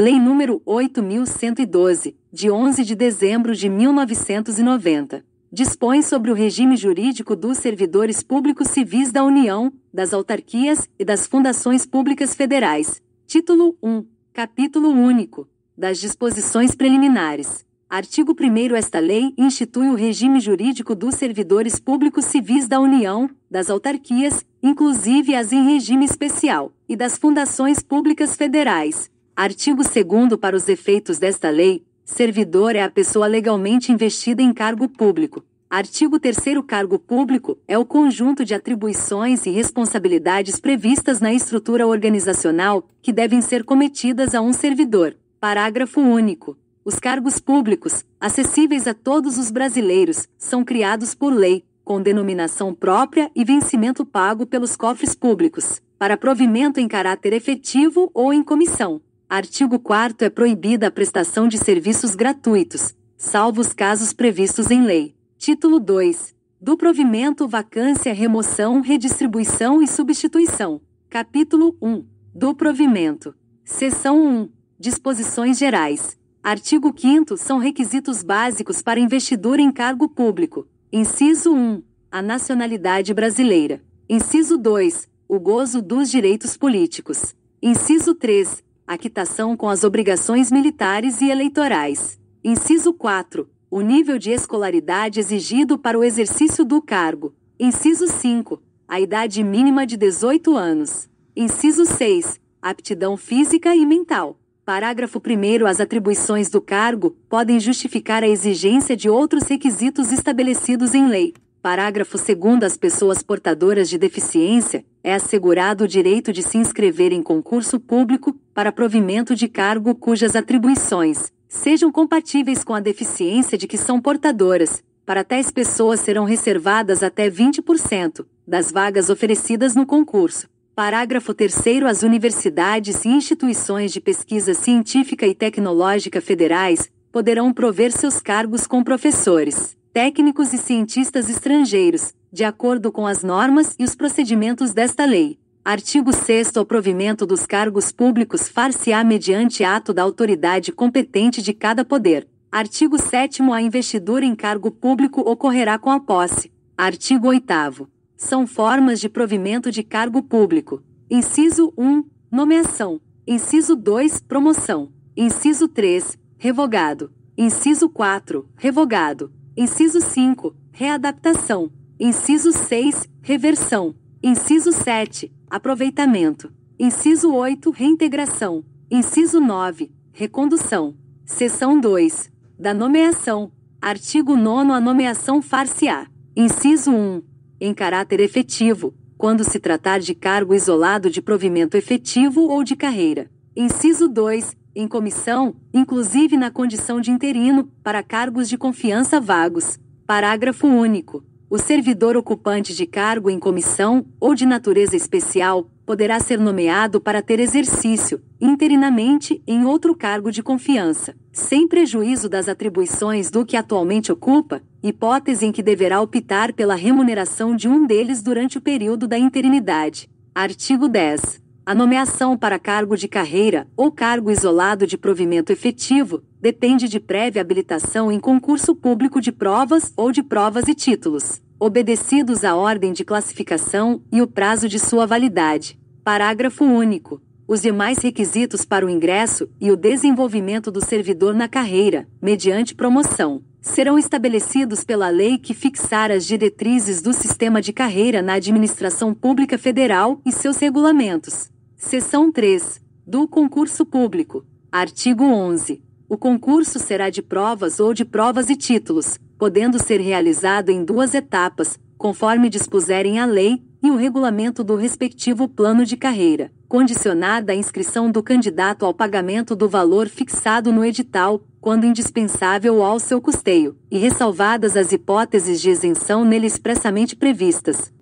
Lei nº 8.112, de 11 de dezembro de 1990. Dispõe sobre o regime jurídico dos servidores públicos civis da União, das autarquias e das fundações públicas federais. Título 1. Capítulo único. Das disposições preliminares. Artigo 1º. Esta lei institui o regime jurídico dos servidores públicos civis da União, das autarquias, inclusive as em regime especial, e das fundações públicas federais. Artigo 2º. Para os efeitos desta lei, servidor é a pessoa legalmente investida em cargo público. Artigo 3º. Cargo público é o conjunto de atribuições e responsabilidades previstas na estrutura organizacional que devem ser cometidas a um servidor. Parágrafo único. Os cargos públicos, acessíveis a todos os brasileiros, são criados por lei, com denominação própria e vencimento pago pelos cofres públicos, para provimento em caráter efetivo ou em comissão. Artigo 4º. É proibida a prestação de serviços gratuitos, salvo os casos previstos em lei. Título 2. Do provimento, vacância, remoção, redistribuição e substituição. Capítulo 1. Do provimento. Seção 1. Disposições gerais. Artigo 5º. São requisitos básicos para investidura em cargo público. Inciso 1. A nacionalidade brasileira. Inciso 2. O gozo dos direitos políticos. Inciso 3. A quitação com as obrigações militares e eleitorais. Inciso 4. O nível de escolaridade exigido para o exercício do cargo. Inciso 5. A idade mínima de 18 anos. Inciso 6. Aptidão física e mental. Parágrafo 1º. As atribuições do cargo podem justificar a exigência de outros requisitos estabelecidos em lei. Parágrafo 2º. Às pessoas portadoras de deficiência é assegurado o direito de se inscrever em concurso público para provimento de cargo cujas atribuições sejam compatíveis com a deficiência de que são portadoras. Para tais pessoas serão reservadas até 20% das vagas oferecidas no concurso. Parágrafo 3º. As universidades e instituições de pesquisa científica e tecnológica federais poderão prover seus cargos com professores, técnicos e cientistas estrangeiros, de acordo com as normas e os procedimentos desta lei. Artigo 6º. O provimento dos cargos públicos far-se-á mediante ato da autoridade competente de cada poder. Artigo 7º. A investidura em cargo público ocorrerá com a posse. Artigo 8º. São formas de provimento de cargo público. Inciso 1. Nomeação. Inciso 2. Promoção. Inciso 3. Revogado. Inciso 4. Revogado. Inciso 5. Readaptação. Inciso 6. Reversão. Inciso 7. Aproveitamento. Inciso 8. Reintegração. Inciso 9. Recondução. Seção 2. Da nomeação. Artigo 9º. A nomeação far-se-á. Inciso 1. Em caráter efetivo, quando se tratar de cargo isolado de provimento efetivo ou de carreira. Inciso 2. Em comissão, inclusive na condição de interino, para cargos de confiança vagos. Parágrafo único. O servidor ocupante de cargo em comissão, ou de natureza especial, poderá ser nomeado para ter exercício, interinamente, em outro cargo de confiança, sem prejuízo das atribuições do que atualmente ocupa, hipótese em que deverá optar pela remuneração de um deles durante o período da interinidade. Artigo 10. A nomeação para cargo de carreira, ou cargo isolado de provimento efetivo, depende de prévia habilitação em concurso público de provas ou de provas e títulos, obedecidos a ordem de classificação e o prazo de sua validade. Parágrafo único. Os demais requisitos para o ingresso e o desenvolvimento do servidor na carreira, mediante promoção, serão estabelecidos pela lei que fixar as diretrizes do sistema de carreira na administração pública federal e seus regulamentos. Seção 3. Do concurso público. Artigo 11. O concurso será de provas ou de provas e títulos, podendo ser realizado em 2 etapas, conforme dispuserem a lei e o regulamento do respectivo plano de carreira, condicionada a inscrição do candidato ao pagamento do valor fixado no edital, quando indispensável ao seu custeio, e ressalvadas as hipóteses de isenção nele expressamente previstas.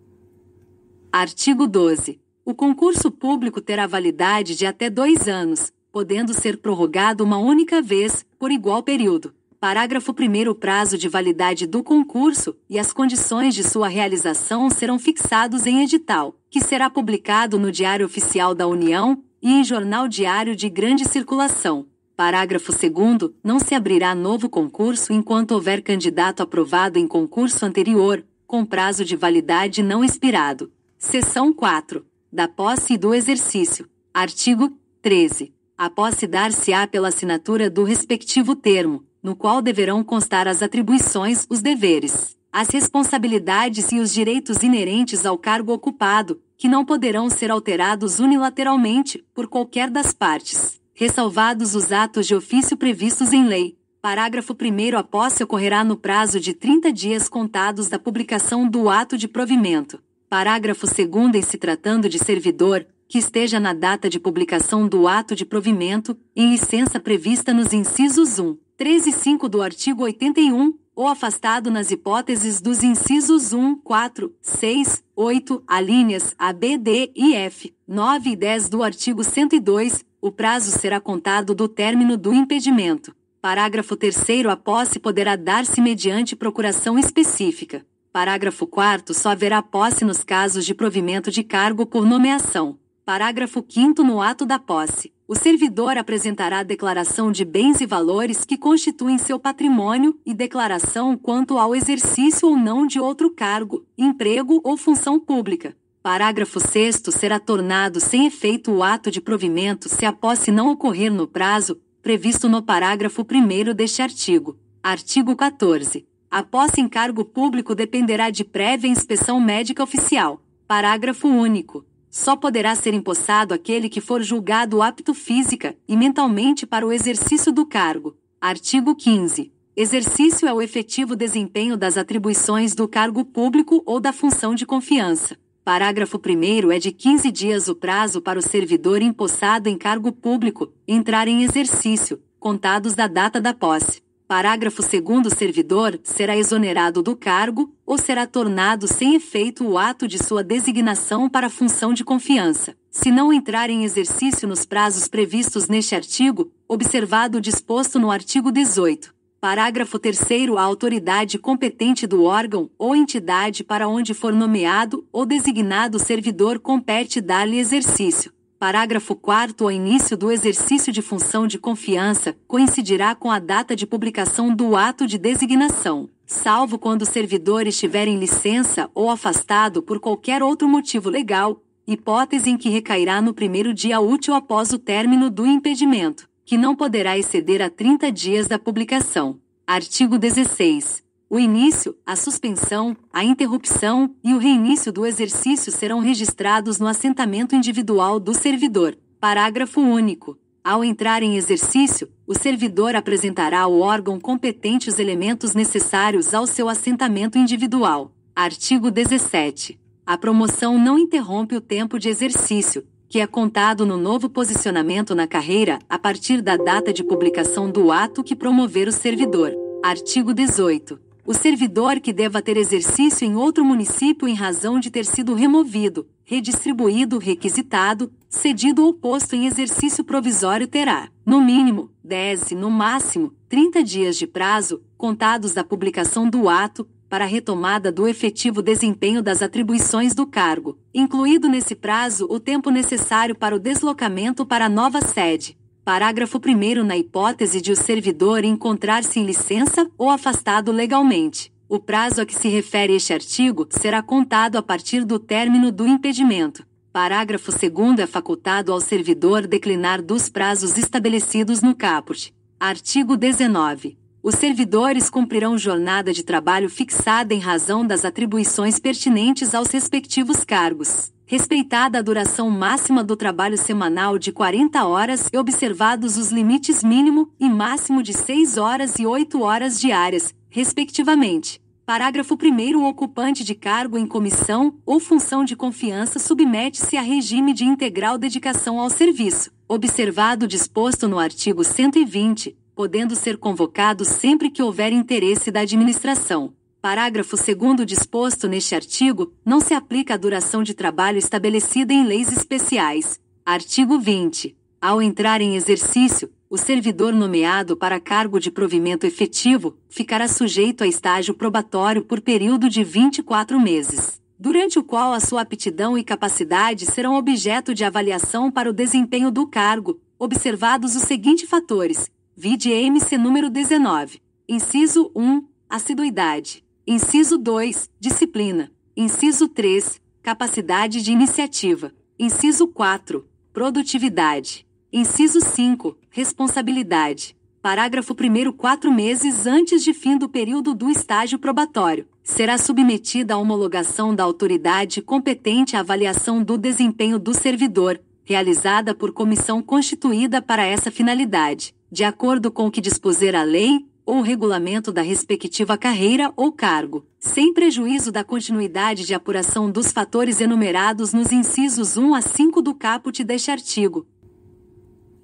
Artigo 12. O concurso público terá validade de até 2 anos, podendo ser prorrogado uma única vez, por igual período. Parágrafo 1º. O prazo de validade do concurso e as condições de sua realização serão fixados em edital, que será publicado no Diário Oficial da União, e em jornal diário de grande circulação. Parágrafo 2º. Não se abrirá novo concurso enquanto houver candidato aprovado em concurso anterior, com prazo de validade não expirado. Seção 4. Da posse e do exercício. Artigo 13. A posse dar-se-á pela assinatura do respectivo termo, no qual deverão constar as atribuições, os deveres, as responsabilidades e os direitos inerentes ao cargo ocupado, que não poderão ser alterados unilateralmente, por qualquer das partes, ressalvados os atos de ofício previstos em lei. Parágrafo 1º. A posse ocorrerá no prazo de 30 dias contados da publicação do ato de provimento. Parágrafo 2º. Em se tratando de servidor, que esteja na data de publicação do ato de provimento, em licença prevista nos incisos 1, 3 e 5 do artigo 81, ou afastado nas hipóteses dos incisos 1, 4, 6, 8, alíneas A, B, D e F, 9 e 10 do artigo 102, o prazo será contado do término do impedimento. Parágrafo 3º. A posse poderá dar-se mediante procuração específica. Parágrafo 4º. Só haverá posse nos casos de provimento de cargo por nomeação. Parágrafo 5º. No ato da posse, o servidor apresentará declaração de bens e valores que constituem seu patrimônio e declaração quanto ao exercício ou não de outro cargo, emprego ou função pública. Parágrafo 6º. Será tornado sem efeito o ato de provimento se a posse não ocorrer no prazo previsto no parágrafo 1º deste artigo. Artigo 14. A posse em cargo público dependerá de prévia inspeção médica oficial. Parágrafo único. Só poderá ser empossado aquele que for julgado apto física e mentalmente para o exercício do cargo. Artigo 15. Exercício é o efetivo desempenho das atribuições do cargo público ou da função de confiança. Parágrafo 1º. É de 15 dias o prazo para o servidor empossado em cargo público entrar em exercício, contados da data da posse. Parágrafo 2º. O servidor será exonerado do cargo ou será tornado sem efeito o ato de sua designação para a função de confiança, se não entrar em exercício nos prazos previstos neste artigo, observado o disposto no artigo 18. Parágrafo 3º. A autoridade competente do órgão ou entidade para onde for nomeado ou designado o servidor compete dar-lhe exercício. Parágrafo 4º. O início do exercício de função de confiança coincidirá com a data de publicação do ato de designação, salvo quando o servidor estiver em licença ou afastado por qualquer outro motivo legal, hipótese em que recairá no primeiro dia útil após o término do impedimento, que não poderá exceder a 30 dias da publicação. Artigo 16. O início, a suspensão, a interrupção e o reinício do exercício serão registrados no assentamento individual do servidor. Parágrafo único. Ao entrar em exercício, o servidor apresentará ao órgão competente os elementos necessários ao seu assentamento individual. Artigo 17. A promoção não interrompe o tempo de exercício, que é contado no novo posicionamento na carreira a partir da data de publicação do ato que promover o servidor. Artigo 18. O servidor que deva ter exercício em outro município em razão de ter sido removido, redistribuído, requisitado, cedido ou posto em exercício provisório terá, no mínimo, 10 e no máximo, 30 dias de prazo, contados da publicação do ato, para a retomada do efetivo desempenho das atribuições do cargo, incluído nesse prazo o tempo necessário para o deslocamento para a nova sede. Parágrafo 1º. Na hipótese de o servidor encontrar-se em licença ou afastado legalmente, o prazo a que se refere este artigo será contado a partir do término do impedimento. Parágrafo 2º. É facultado ao servidor declinar dos prazos estabelecidos no caput. Artigo 19. Os servidores cumprirão jornada de trabalho fixada em razão das atribuições pertinentes aos respectivos cargos, respeitada a duração máxima do trabalho semanal de 40 horas e observados os limites mínimo e máximo de 6 horas e 8 horas diárias, respectivamente. Parágrafo 1º. O ocupante de cargo em comissão ou função de confiança submete-se a regime de integral dedicação ao serviço, observado o disposto no artigo 120, podendo ser convocado sempre que houver interesse da administração. Parágrafo 2º. Disposto neste artigo, não se aplica a duração de trabalho estabelecida em leis especiais. Artigo 20. Ao entrar em exercício, o servidor nomeado para cargo de provimento efetivo ficará sujeito a estágio probatório por período de 24 meses. durante o qual a sua aptidão e capacidade serão objeto de avaliação para o desempenho do cargo, observados os seguintes fatores. Vide MC número 19. Inciso 1. Assiduidade. Inciso 2. Disciplina. Inciso 3. Capacidade de iniciativa. Inciso 4. Produtividade. Inciso 5. Responsabilidade. Parágrafo 1º. 4 meses antes de fim do período do estágio probatório, será submetida à homologação da autoridade competente à avaliação do desempenho do servidor, realizada por comissão constituída para essa finalidade, de acordo com o que dispuser a lei ou o regulamento da respectiva carreira ou cargo, sem prejuízo da continuidade de apuração dos fatores enumerados nos incisos 1 a 5 do caput deste artigo.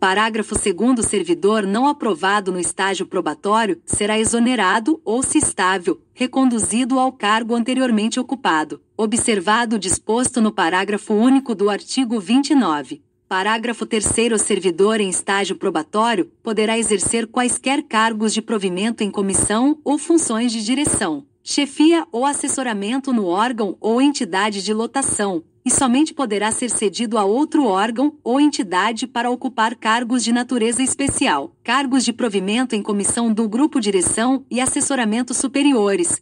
Parágrafo 2º. O servidor não aprovado no estágio probatório será exonerado ou, se estável, reconduzido ao cargo anteriormente ocupado, observado o disposto no parágrafo único do artigo 29. Parágrafo 3º. O servidor em estágio probatório poderá exercer quaisquer cargos de provimento em comissão ou funções de direção, chefia ou assessoramento no órgão ou entidade de lotação, e somente poderá ser cedido a outro órgão ou entidade para ocupar cargos de natureza especial, cargos de provimento em comissão do grupo direção e assessoramento superiores,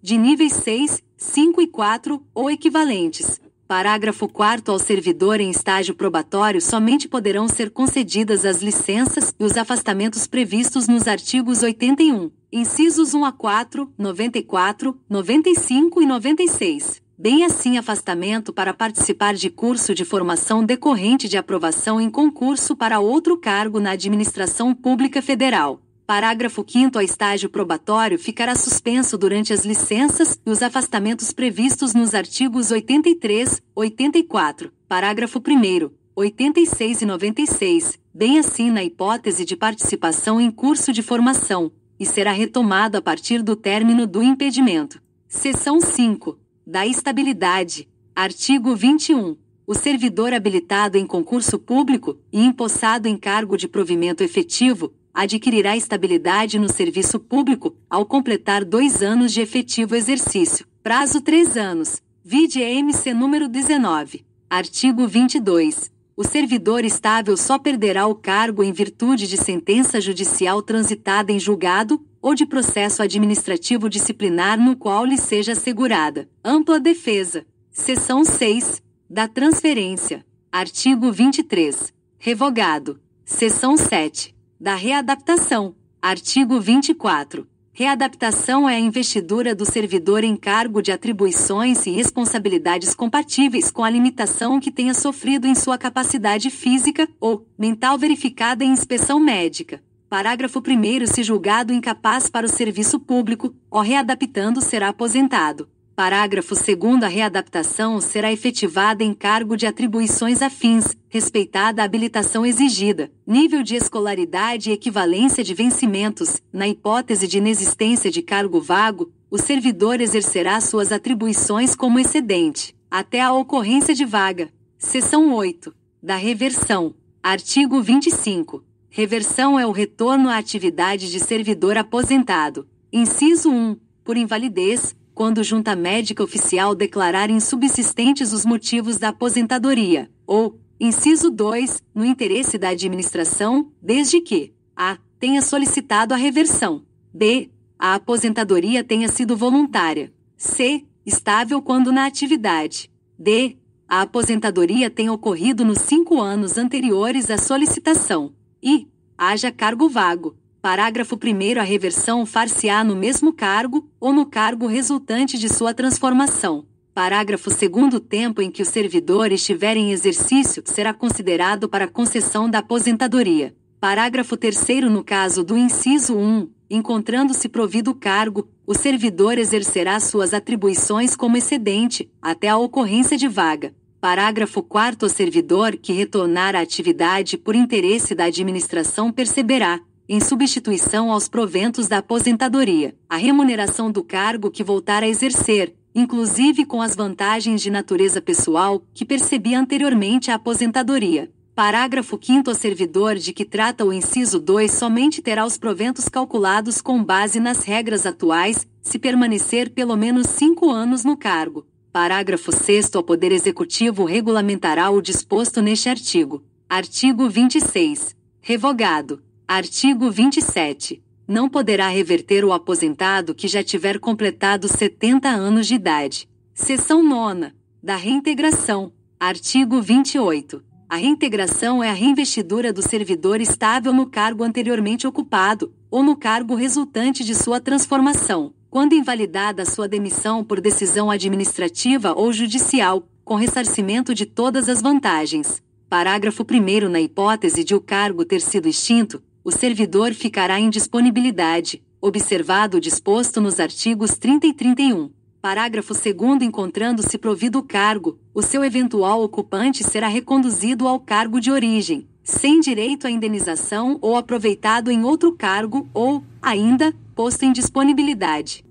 de níveis 6, 5 e 4, ou equivalentes. Parágrafo 4º. Ao servidor em estágio probatório somente poderão ser concedidas as licenças e os afastamentos previstos nos artigos 81, incisos 1 a 4, 94, 95 e 96. Bem assim afastamento para participar de curso de formação decorrente de aprovação em concurso para outro cargo na administração pública federal. Parágrafo 5º. A estágio probatório ficará suspenso durante as licenças e os afastamentos previstos nos artigos 83, 84, parágrafo 1º, 86 e 96, bem assim na hipótese de participação em curso de formação, e será retomado a partir do término do impedimento. Seção 5. Da estabilidade. Artigo 21. O servidor habilitado em concurso público e empossado em cargo de provimento efetivo adquirirá estabilidade no serviço público ao completar 2 anos de efetivo exercício. Prazo 3 anos. Vide MC número 19. Artigo 22. O servidor estável só perderá o cargo em virtude de sentença judicial transitada em julgado ou de processo administrativo disciplinar no qual lhe seja assegurada ampla defesa. Seção 6. Da transferência. Artigo 23. Revogado. Seção 7. Da readaptação. Artigo 24. Readaptação é a investidura do servidor em cargo de atribuições e responsabilidades compatíveis com a limitação que tenha sofrido em sua capacidade física ou mental verificada em inspeção médica. Parágrafo 1º. Se julgado incapaz para o serviço público, ou readaptando será aposentado. Parágrafo 2º. A readaptação será efetivada em cargo de atribuições afins, respeitada a habilitação exigida, nível de escolaridade e equivalência de vencimentos. Na hipótese de inexistência de cargo vago, o servidor exercerá suas atribuições como excedente, até a ocorrência de vaga. Seção 8. Da reversão. Artigo 25. Reversão é o retorno à atividade de servidor aposentado. Inciso 1. Por invalidez, quando junta médica oficial declarar insubsistentes os motivos da aposentadoria, ou, inciso 2, no interesse da administração, desde que a. tenha solicitado a reversão, b. a aposentadoria tenha sido voluntária, c. estável quando na atividade, d. a aposentadoria tenha ocorrido nos 5 anos anteriores à solicitação, e haja cargo vago. Parágrafo 1º. A reversão far-se-á no mesmo cargo ou no cargo resultante de sua transformação. Parágrafo 2º. O tempo em que o servidor estiver em exercício será considerado para concessão da aposentadoria. Parágrafo 3º. No caso do inciso 1, encontrando-se provido o cargo, o servidor exercerá suas atribuições como excedente, até a ocorrência de vaga. Parágrafo 4º. O servidor que retornar à atividade por interesse da administração perceberá, em substituição aos proventos da aposentadoria, a remuneração do cargo que voltar a exercer, inclusive com as vantagens de natureza pessoal que percebia anteriormente à aposentadoria. Parágrafo 5º. O servidor de que trata o inciso 2 somente terá os proventos calculados com base nas regras atuais, se permanecer pelo menos 5 anos no cargo. Parágrafo 6º. O Poder Executivo regulamentará o disposto neste artigo. Artigo 26. Revogado. Artigo 27. Não poderá reverter o aposentado que já tiver completado 70 anos de idade. Seção 9ª. Da reintegração. Artigo 28. A reintegração é a reinvestidura do servidor estável no cargo anteriormente ocupado, ou no cargo resultante de sua transformação, quando invalidada sua demissão por decisão administrativa ou judicial, com ressarcimento de todas as vantagens. Parágrafo 1º. Na hipótese de o cargo ter sido extinto, o servidor ficará em disponibilidade, observado o disposto nos artigos 30 e 31. Parágrafo 2º. Encontrando-se provido o cargo, o seu eventual ocupante será reconduzido ao cargo de origem, sem direito à indenização ou aproveitado em outro cargo ou, ainda, posto em disponibilidade.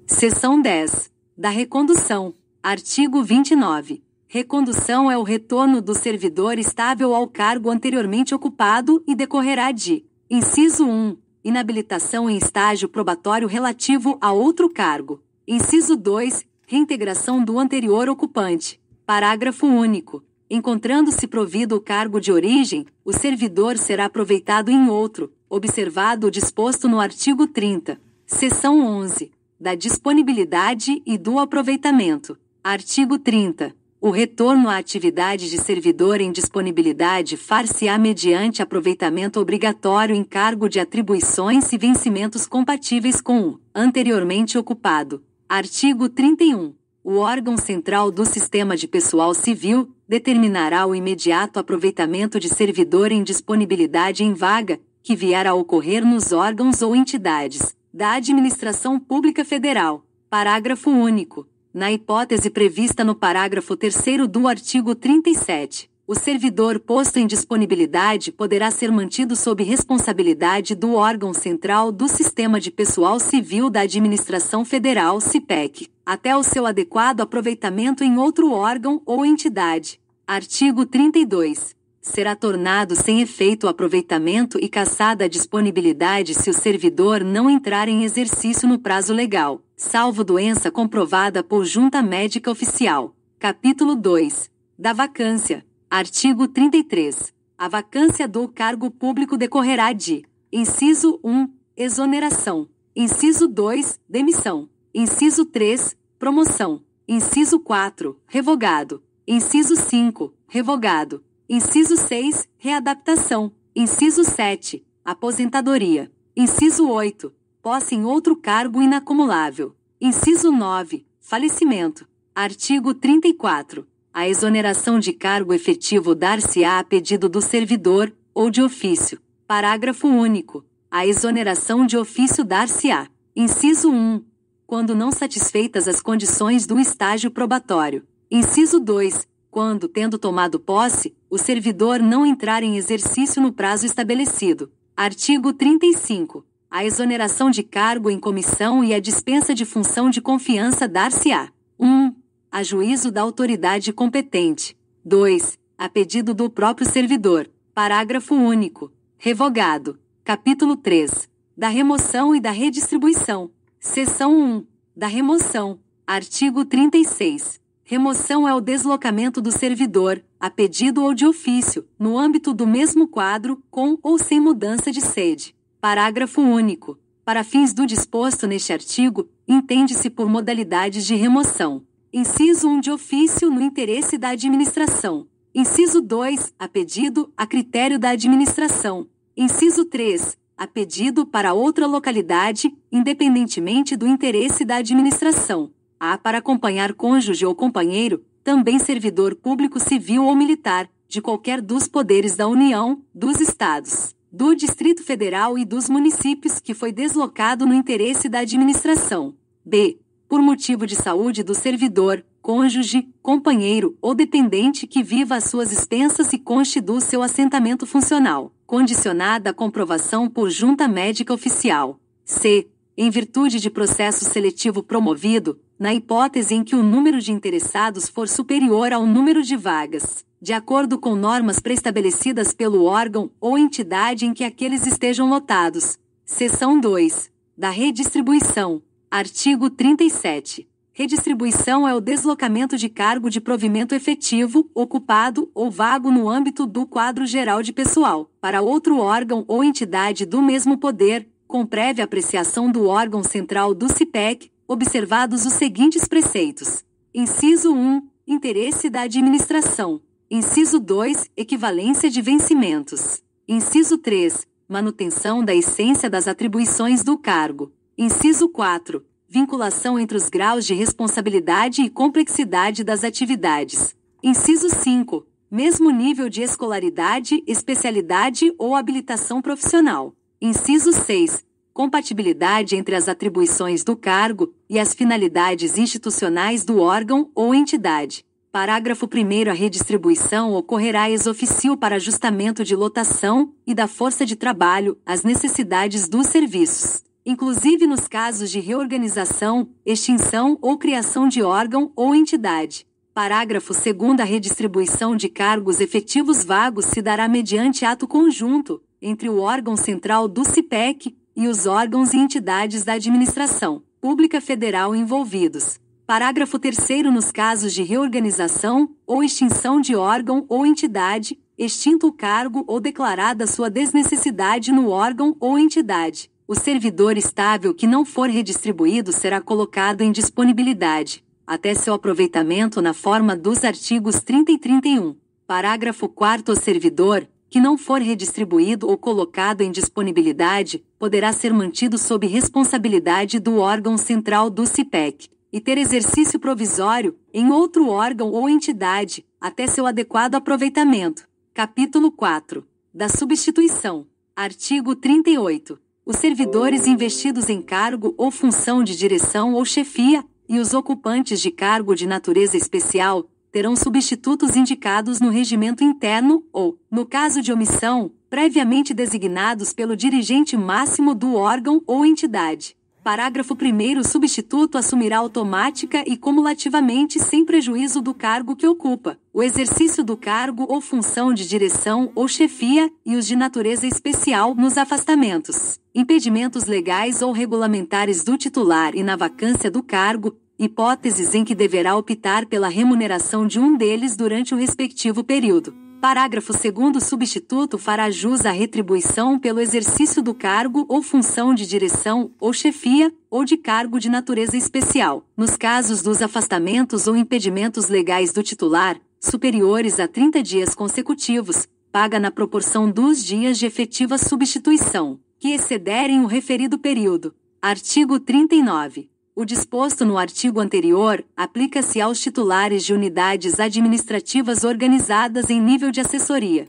Seção 10. Da recondução. Artigo 29. Recondução é o retorno do servidor estável ao cargo anteriormente ocupado e decorrerá de: inciso 1. Inabilitação em estágio probatório relativo a outro cargo. Inciso 2. Reintegração do anterior ocupante. Parágrafo único. Encontrando-se provido o cargo de origem, o servidor será aproveitado em outro, observado o disposto no artigo 30. Seção 11. Da disponibilidade e do aproveitamento. Artigo 30. O retorno à atividade de servidor em disponibilidade far-se-á mediante aproveitamento obrigatório em cargo de atribuições e vencimentos compatíveis com o anteriormente ocupado. Artigo 31. O órgão central do Sistema de Pessoal Civil determinará o imediato aproveitamento de servidor em disponibilidade em vaga, que vier a ocorrer nos órgãos ou entidades da Administração Pública Federal. Parágrafo único. Na hipótese prevista no parágrafo 3º do artigo 37, o servidor posto em disponibilidade poderá ser mantido sob responsabilidade do órgão central do Sistema de Pessoal Civil da Administração Federal (CIPEC), até o seu adequado aproveitamento em outro órgão ou entidade. Artigo 32. Será tornado sem efeito o aproveitamento e cassada a disponibilidade se o servidor não entrar em exercício no prazo legal, salvo doença comprovada por junta médica oficial. Capítulo 2. Da vacância. Artigo 33. A vacância do cargo público decorrerá de: inciso 1. Exoneração. Inciso 2. Demissão. Inciso 3. Promoção. Inciso 4. Revogado. Inciso 5. Revogado. Inciso 6. Readaptação. Inciso 7. Aposentadoria. Inciso 8. Posse em outro cargo inacumulável. Inciso 9. Falecimento. Artigo 34. A exoneração de cargo efetivo dar-se-á a pedido do servidor, ou de ofício. Parágrafo único. A exoneração de ofício dar-se-á. Inciso 1. Quando não satisfeitas as condições do estágio probatório. Inciso 2. Quando, tendo tomado posse, o servidor não entrar em exercício no prazo estabelecido. Artigo 35. A exoneração de cargo em comissão e a dispensa de função de confiança dar-se-á: 1. A juízo da autoridade competente. 2. A pedido do próprio servidor. Parágrafo único. Revogado. Capítulo 3. Da remoção e da redistribuição. Seção 1. Da remoção. Artigo 36. Remoção é o deslocamento do servidor, a pedido ou de ofício, no âmbito do mesmo quadro, com ou sem mudança de sede. Parágrafo único. Para fins do disposto neste artigo, entende-se por modalidades de remoção: inciso 1, de ofício no interesse da administração. Inciso 2, a pedido, a critério da administração. Inciso 3, a pedido para outra localidade, independentemente do interesse da administração. A para acompanhar cônjuge ou companheiro, também servidor público civil ou militar, de qualquer dos poderes da União, dos Estados, do Distrito Federal e dos municípios que foi deslocado no interesse da administração. B. Por motivo de saúde do servidor, cônjuge, companheiro ou dependente que viva às suas expensas e conste do seu assentamento funcional, condicionada a comprovação por junta médica oficial. C. Em virtude de processo seletivo promovido, na hipótese em que o número de interessados for superior ao número de vagas, de acordo com normas preestabelecidas pelo órgão ou entidade em que aqueles estejam lotados. Seção 2. Da redistribuição. Artigo 37. Redistribuição é o deslocamento de cargo de provimento efetivo, ocupado ou vago no âmbito do quadro geral de pessoal, para outro órgão ou entidade do mesmo poder, com prévia apreciação do órgão central do CIPEC, observados os seguintes preceitos. Inciso 1. Interesse da administração. Inciso 2. Equivalência de vencimentos. Inciso 3. Manutenção da essência das atribuições do cargo. Inciso 4. Vinculação entre os graus de responsabilidade e complexidade das atividades. Inciso 5. Mesmo nível de escolaridade, especialidade ou habilitação profissional. Inciso 6. Compatibilidade entre as atribuições do cargo e as finalidades institucionais do órgão ou entidade. Parágrafo 1º. A redistribuição ocorrerá ex officio para ajustamento de lotação e da força de trabalho às necessidades dos serviços, inclusive nos casos de reorganização, extinção ou criação de órgão ou entidade. Parágrafo 2º. A redistribuição de cargos efetivos vagos se dará mediante ato conjunto entre o órgão central do CIPEC e os órgãos e entidades da administração pública federal envolvidos. Parágrafo 3º. Nos casos de reorganização ou extinção de órgão ou entidade, extinto o cargo ou declarada sua desnecessidade no órgão ou entidade, o servidor estável que não for redistribuído será colocado em disponibilidade, até seu aproveitamento na forma dos artigos 30 e 31. Parágrafo 4º. O servidor, que não for redistribuído ou colocado em disponibilidade, poderá ser mantido sob responsabilidade do órgão central do CIPEC e ter exercício provisório em outro órgão ou entidade, até seu adequado aproveitamento. Capítulo 4. Da substituição. Artigo 38. Os servidores investidos em cargo ou função de direção ou chefia, e os ocupantes de cargo de natureza especial, terão substitutos indicados no regimento interno ou, no caso de omissão, previamente designados pelo dirigente máximo do órgão ou entidade. Parágrafo 1º. O substituto assumirá automática e cumulativamente, sem prejuízo do cargo que ocupa, o exercício do cargo ou função de direção ou chefia e os de natureza especial nos afastamentos, impedimentos legais ou regulamentares do titular e na vacância do cargo, hipóteses em que deverá optar pela remuneração de um deles durante o respectivo período. Parágrafo 2º. O substituto fará jus à retribuição pelo exercício do cargo ou função de direção ou chefia, ou de cargo de natureza especial, nos casos dos afastamentos ou impedimentos legais do titular, superiores a 30 dias consecutivos, paga na proporção dos dias de efetiva substituição, que excederem o referido período. Artigo 39. O disposto no artigo anterior aplica-se aos titulares de unidades administrativas organizadas em nível de assessoria.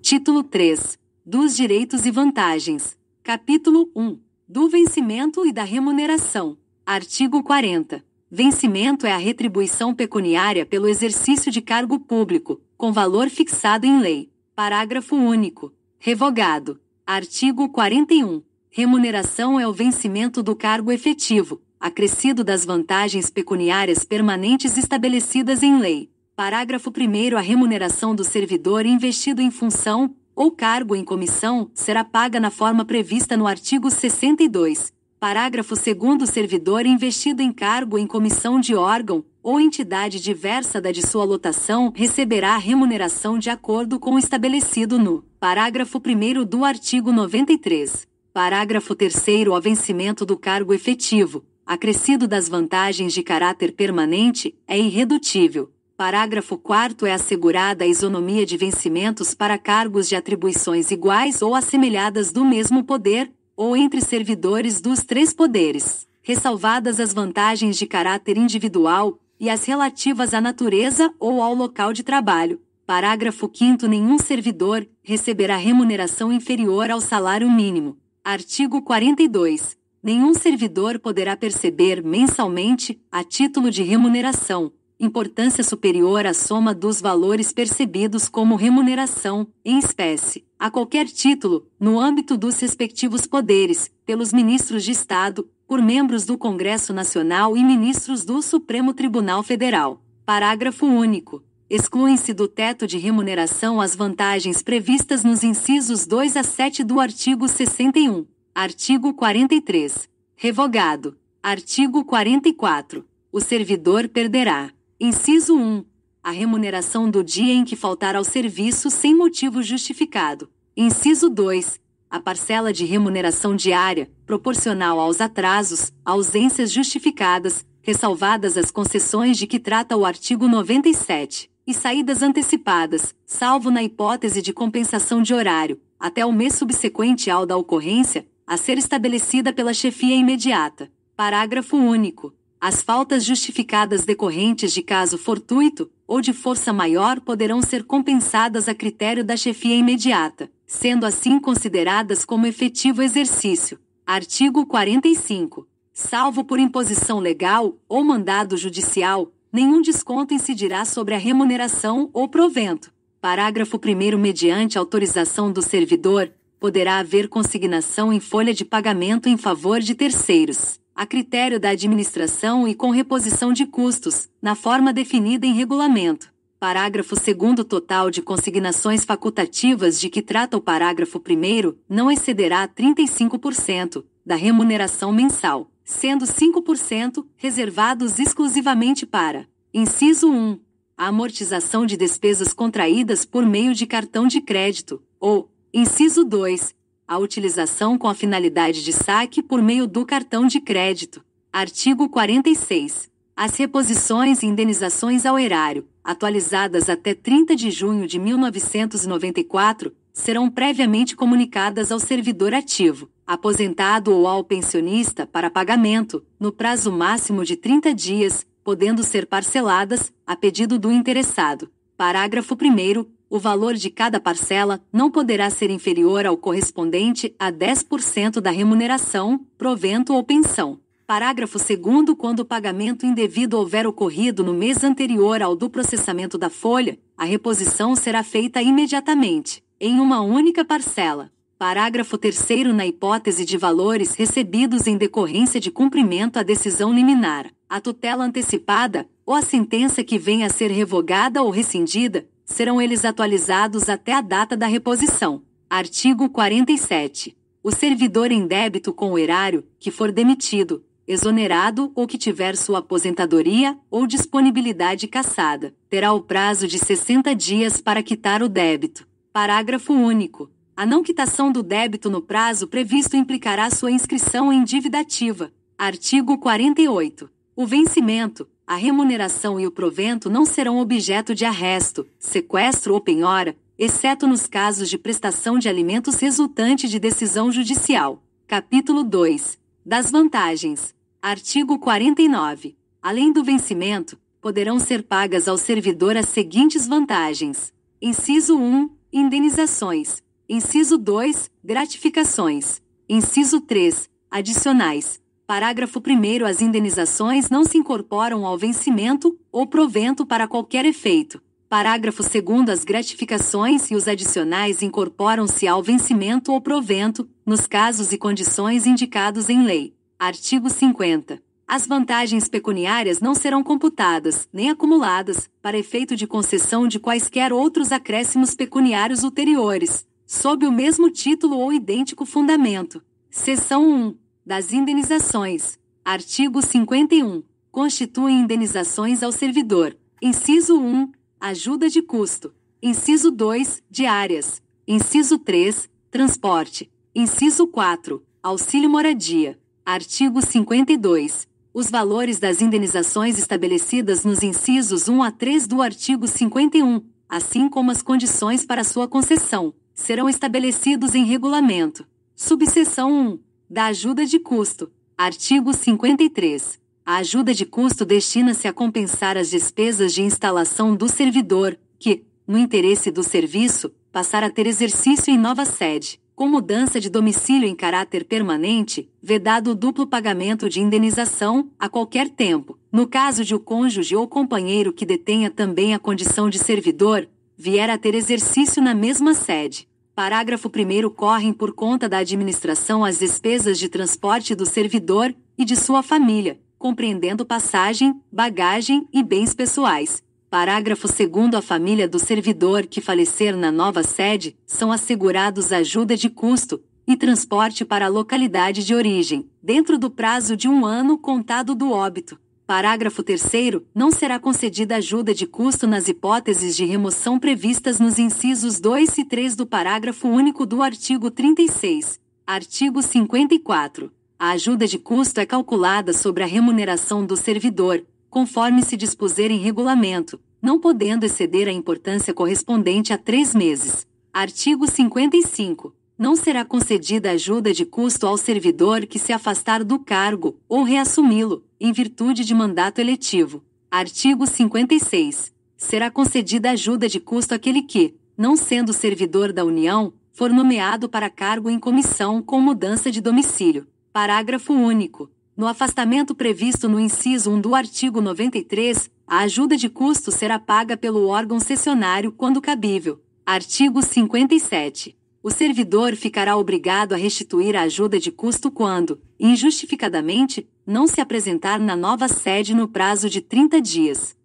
Título 3. Dos direitos e vantagens. Capítulo 1. Do vencimento e da remuneração. Artigo 40. Vencimento é a retribuição pecuniária pelo exercício de cargo público, com valor fixado em lei. Parágrafo único. Revogado. Artigo 41. Remuneração é o vencimento do cargo efetivo, acrescido das vantagens pecuniárias permanentes estabelecidas em lei. Parágrafo 1º. A remuneração do servidor investido em função ou cargo em comissão será paga na forma prevista no artigo 62. Parágrafo 2º. O servidor investido em cargo em comissão de órgão ou entidade diversa da de sua lotação receberá a remuneração de acordo com o estabelecido no parágrafo 1º do artigo 93. Parágrafo 3º. O vencimento do cargo efetivo, acrescido das vantagens de caráter permanente, é irredutível. Parágrafo 4º. É assegurada a isonomia de vencimentos para cargos de atribuições iguais ou assemelhadas do mesmo poder, ou entre servidores dos três poderes, ressalvadas as vantagens de caráter individual e as relativas à natureza ou ao local de trabalho. Parágrafo 5º. Nenhum servidor receberá remuneração inferior ao salário mínimo. Artigo 42. Nenhum servidor poderá perceber mensalmente, a título de remuneração, importância superior à soma dos valores percebidos como remuneração, em espécie, a qualquer título, no âmbito dos respectivos poderes, pelos ministros de Estado, por membros do Congresso Nacional e ministros do Supremo Tribunal Federal. Parágrafo único. Excluem-se do teto de remuneração as vantagens previstas nos incisos 2 a 7 do artigo 61. Artigo 43. Revogado. Artigo 44. O servidor perderá. Inciso 1. A remuneração do dia em que faltar ao serviço sem motivo justificado. Inciso 2. A parcela de remuneração diária, proporcional aos atrasos, ausências justificadas, ressalvadas as concessões de que trata o artigo 97, e saídas antecipadas, salvo na hipótese de compensação de horário, até o mês subsequente ao da ocorrência, a ser estabelecida pela chefia imediata. Parágrafo único. As faltas justificadas decorrentes de caso fortuito ou de força maior poderão ser compensadas a critério da chefia imediata, sendo assim consideradas como efetivo exercício. Artigo 45. Salvo por imposição legal ou mandado judicial, nenhum desconto incidirá sobre a remuneração ou provento. Parágrafo 1º. Mediante autorização do servidor, poderá haver consignação em folha de pagamento em favor de terceiros, a critério da administração e com reposição de custos, na forma definida em regulamento. Parágrafo 2º. Total de consignações facultativas de que trata o parágrafo 1º não excederá 35% da remuneração mensal, sendo 5% reservados exclusivamente para: inciso 1. A amortização de despesas contraídas por meio de cartão de crédito, ou, inciso 2. A utilização com a finalidade de saque por meio do cartão de crédito. Artigo 46. As reposições e indenizações ao erário, atualizadas até 30 de junho de 1994, serão previamente comunicadas ao servidor ativo, aposentado ou ao pensionista para pagamento, no prazo máximo de 30 dias, podendo ser parceladas, a pedido do interessado. Parágrafo 1º. O valor de cada parcela não poderá ser inferior ao correspondente a 10% da remuneração, provento ou pensão. Parágrafo 2º. Quando o pagamento indevido houver ocorrido no mês anterior ao do processamento da folha, a reposição será feita imediatamente, em uma única parcela. Parágrafo 3º. Na hipótese de valores recebidos em decorrência de cumprimento à decisão liminar, a tutela antecipada, ou a sentença que venha a ser revogada ou rescindida, serão eles atualizados até a data da reposição. Artigo 47. O servidor em débito com o erário, que for demitido, exonerado ou que tiver sua aposentadoria ou disponibilidade cassada, terá o prazo de 60 dias para quitar o débito. Parágrafo único. A não quitação do débito no prazo previsto implicará sua inscrição em dívida ativa. Artigo 48. O vencimento, a remuneração e o provento não serão objeto de arresto, sequestro ou penhora, exceto nos casos de prestação de alimentos resultante de decisão judicial. Capítulo 2. Das vantagens. Artigo 49. Além do vencimento, poderão ser pagas ao servidor as seguintes vantagens. Inciso 1. Indenizações. Inciso 2. Gratificações. Inciso 3. Adicionais. Parágrafo 1º. As indenizações não se incorporam ao vencimento ou provento para qualquer efeito. Parágrafo 2º. As gratificações e os adicionais incorporam-se ao vencimento ou provento, nos casos e condições indicados em lei. Artigo 50. As vantagens pecuniárias não serão computadas, nem acumuladas, para efeito de concessão de quaisquer outros acréscimos pecuniários ulteriores, sob o mesmo título ou idêntico fundamento. Seção 1. Das indenizações. Artigo 51. Constituem indenizações ao servidor. Inciso 1. Ajuda de custo. Inciso 2. Diárias. Inciso 3. Transporte. Inciso 4. Auxílio moradia. Artigo 52. Os valores das indenizações estabelecidas nos incisos 1 a 3 do artigo 51, assim como as condições para sua concessão, serão estabelecidos em regulamento. Subseção 1. Da ajuda de custo. Artigo 53. A ajuda de custo destina-se a compensar as despesas de instalação do servidor, que, no interesse do serviço, passar a ter exercício em nova sede, com mudança de domicílio em caráter permanente, vedado o duplo pagamento de indenização, a qualquer tempo, no caso de o cônjuge ou companheiro que detenha também a condição de servidor, vier a ter exercício na mesma sede. Parágrafo 1º. Correm por conta da administração as despesas de transporte do servidor e de sua família, compreendendo passagem, bagagem e bens pessoais. Parágrafo 2º. A família do servidor que falecer na nova sede são assegurados ajuda de custo, e transporte para a localidade de origem, dentro do prazo de 1 ano contado do óbito. Parágrafo 3º. Não será concedida ajuda de custo nas hipóteses de remoção previstas nos incisos 2 e 3 do parágrafo único do artigo 36. Artigo 54. A ajuda de custo é calculada sobre a remuneração do servidor, conforme se dispuser em regulamento, não podendo exceder a importância correspondente a 3 meses. Artigo 55. Não será concedida ajuda de custo ao servidor que se afastar do cargo, ou reassumi-lo, em virtude de mandato eletivo. Artigo 56. Será concedida ajuda de custo àquele que, não sendo servidor da União, for nomeado para cargo em comissão com mudança de domicílio. Parágrafo único. No afastamento previsto no inciso 1 do artigo 93, a ajuda de custo será paga pelo órgão cessionário quando cabível. Artigo 57. O servidor ficará obrigado a restituir a ajuda de custo quando, injustificadamente, não se apresentar na nova sede no prazo de 30 dias.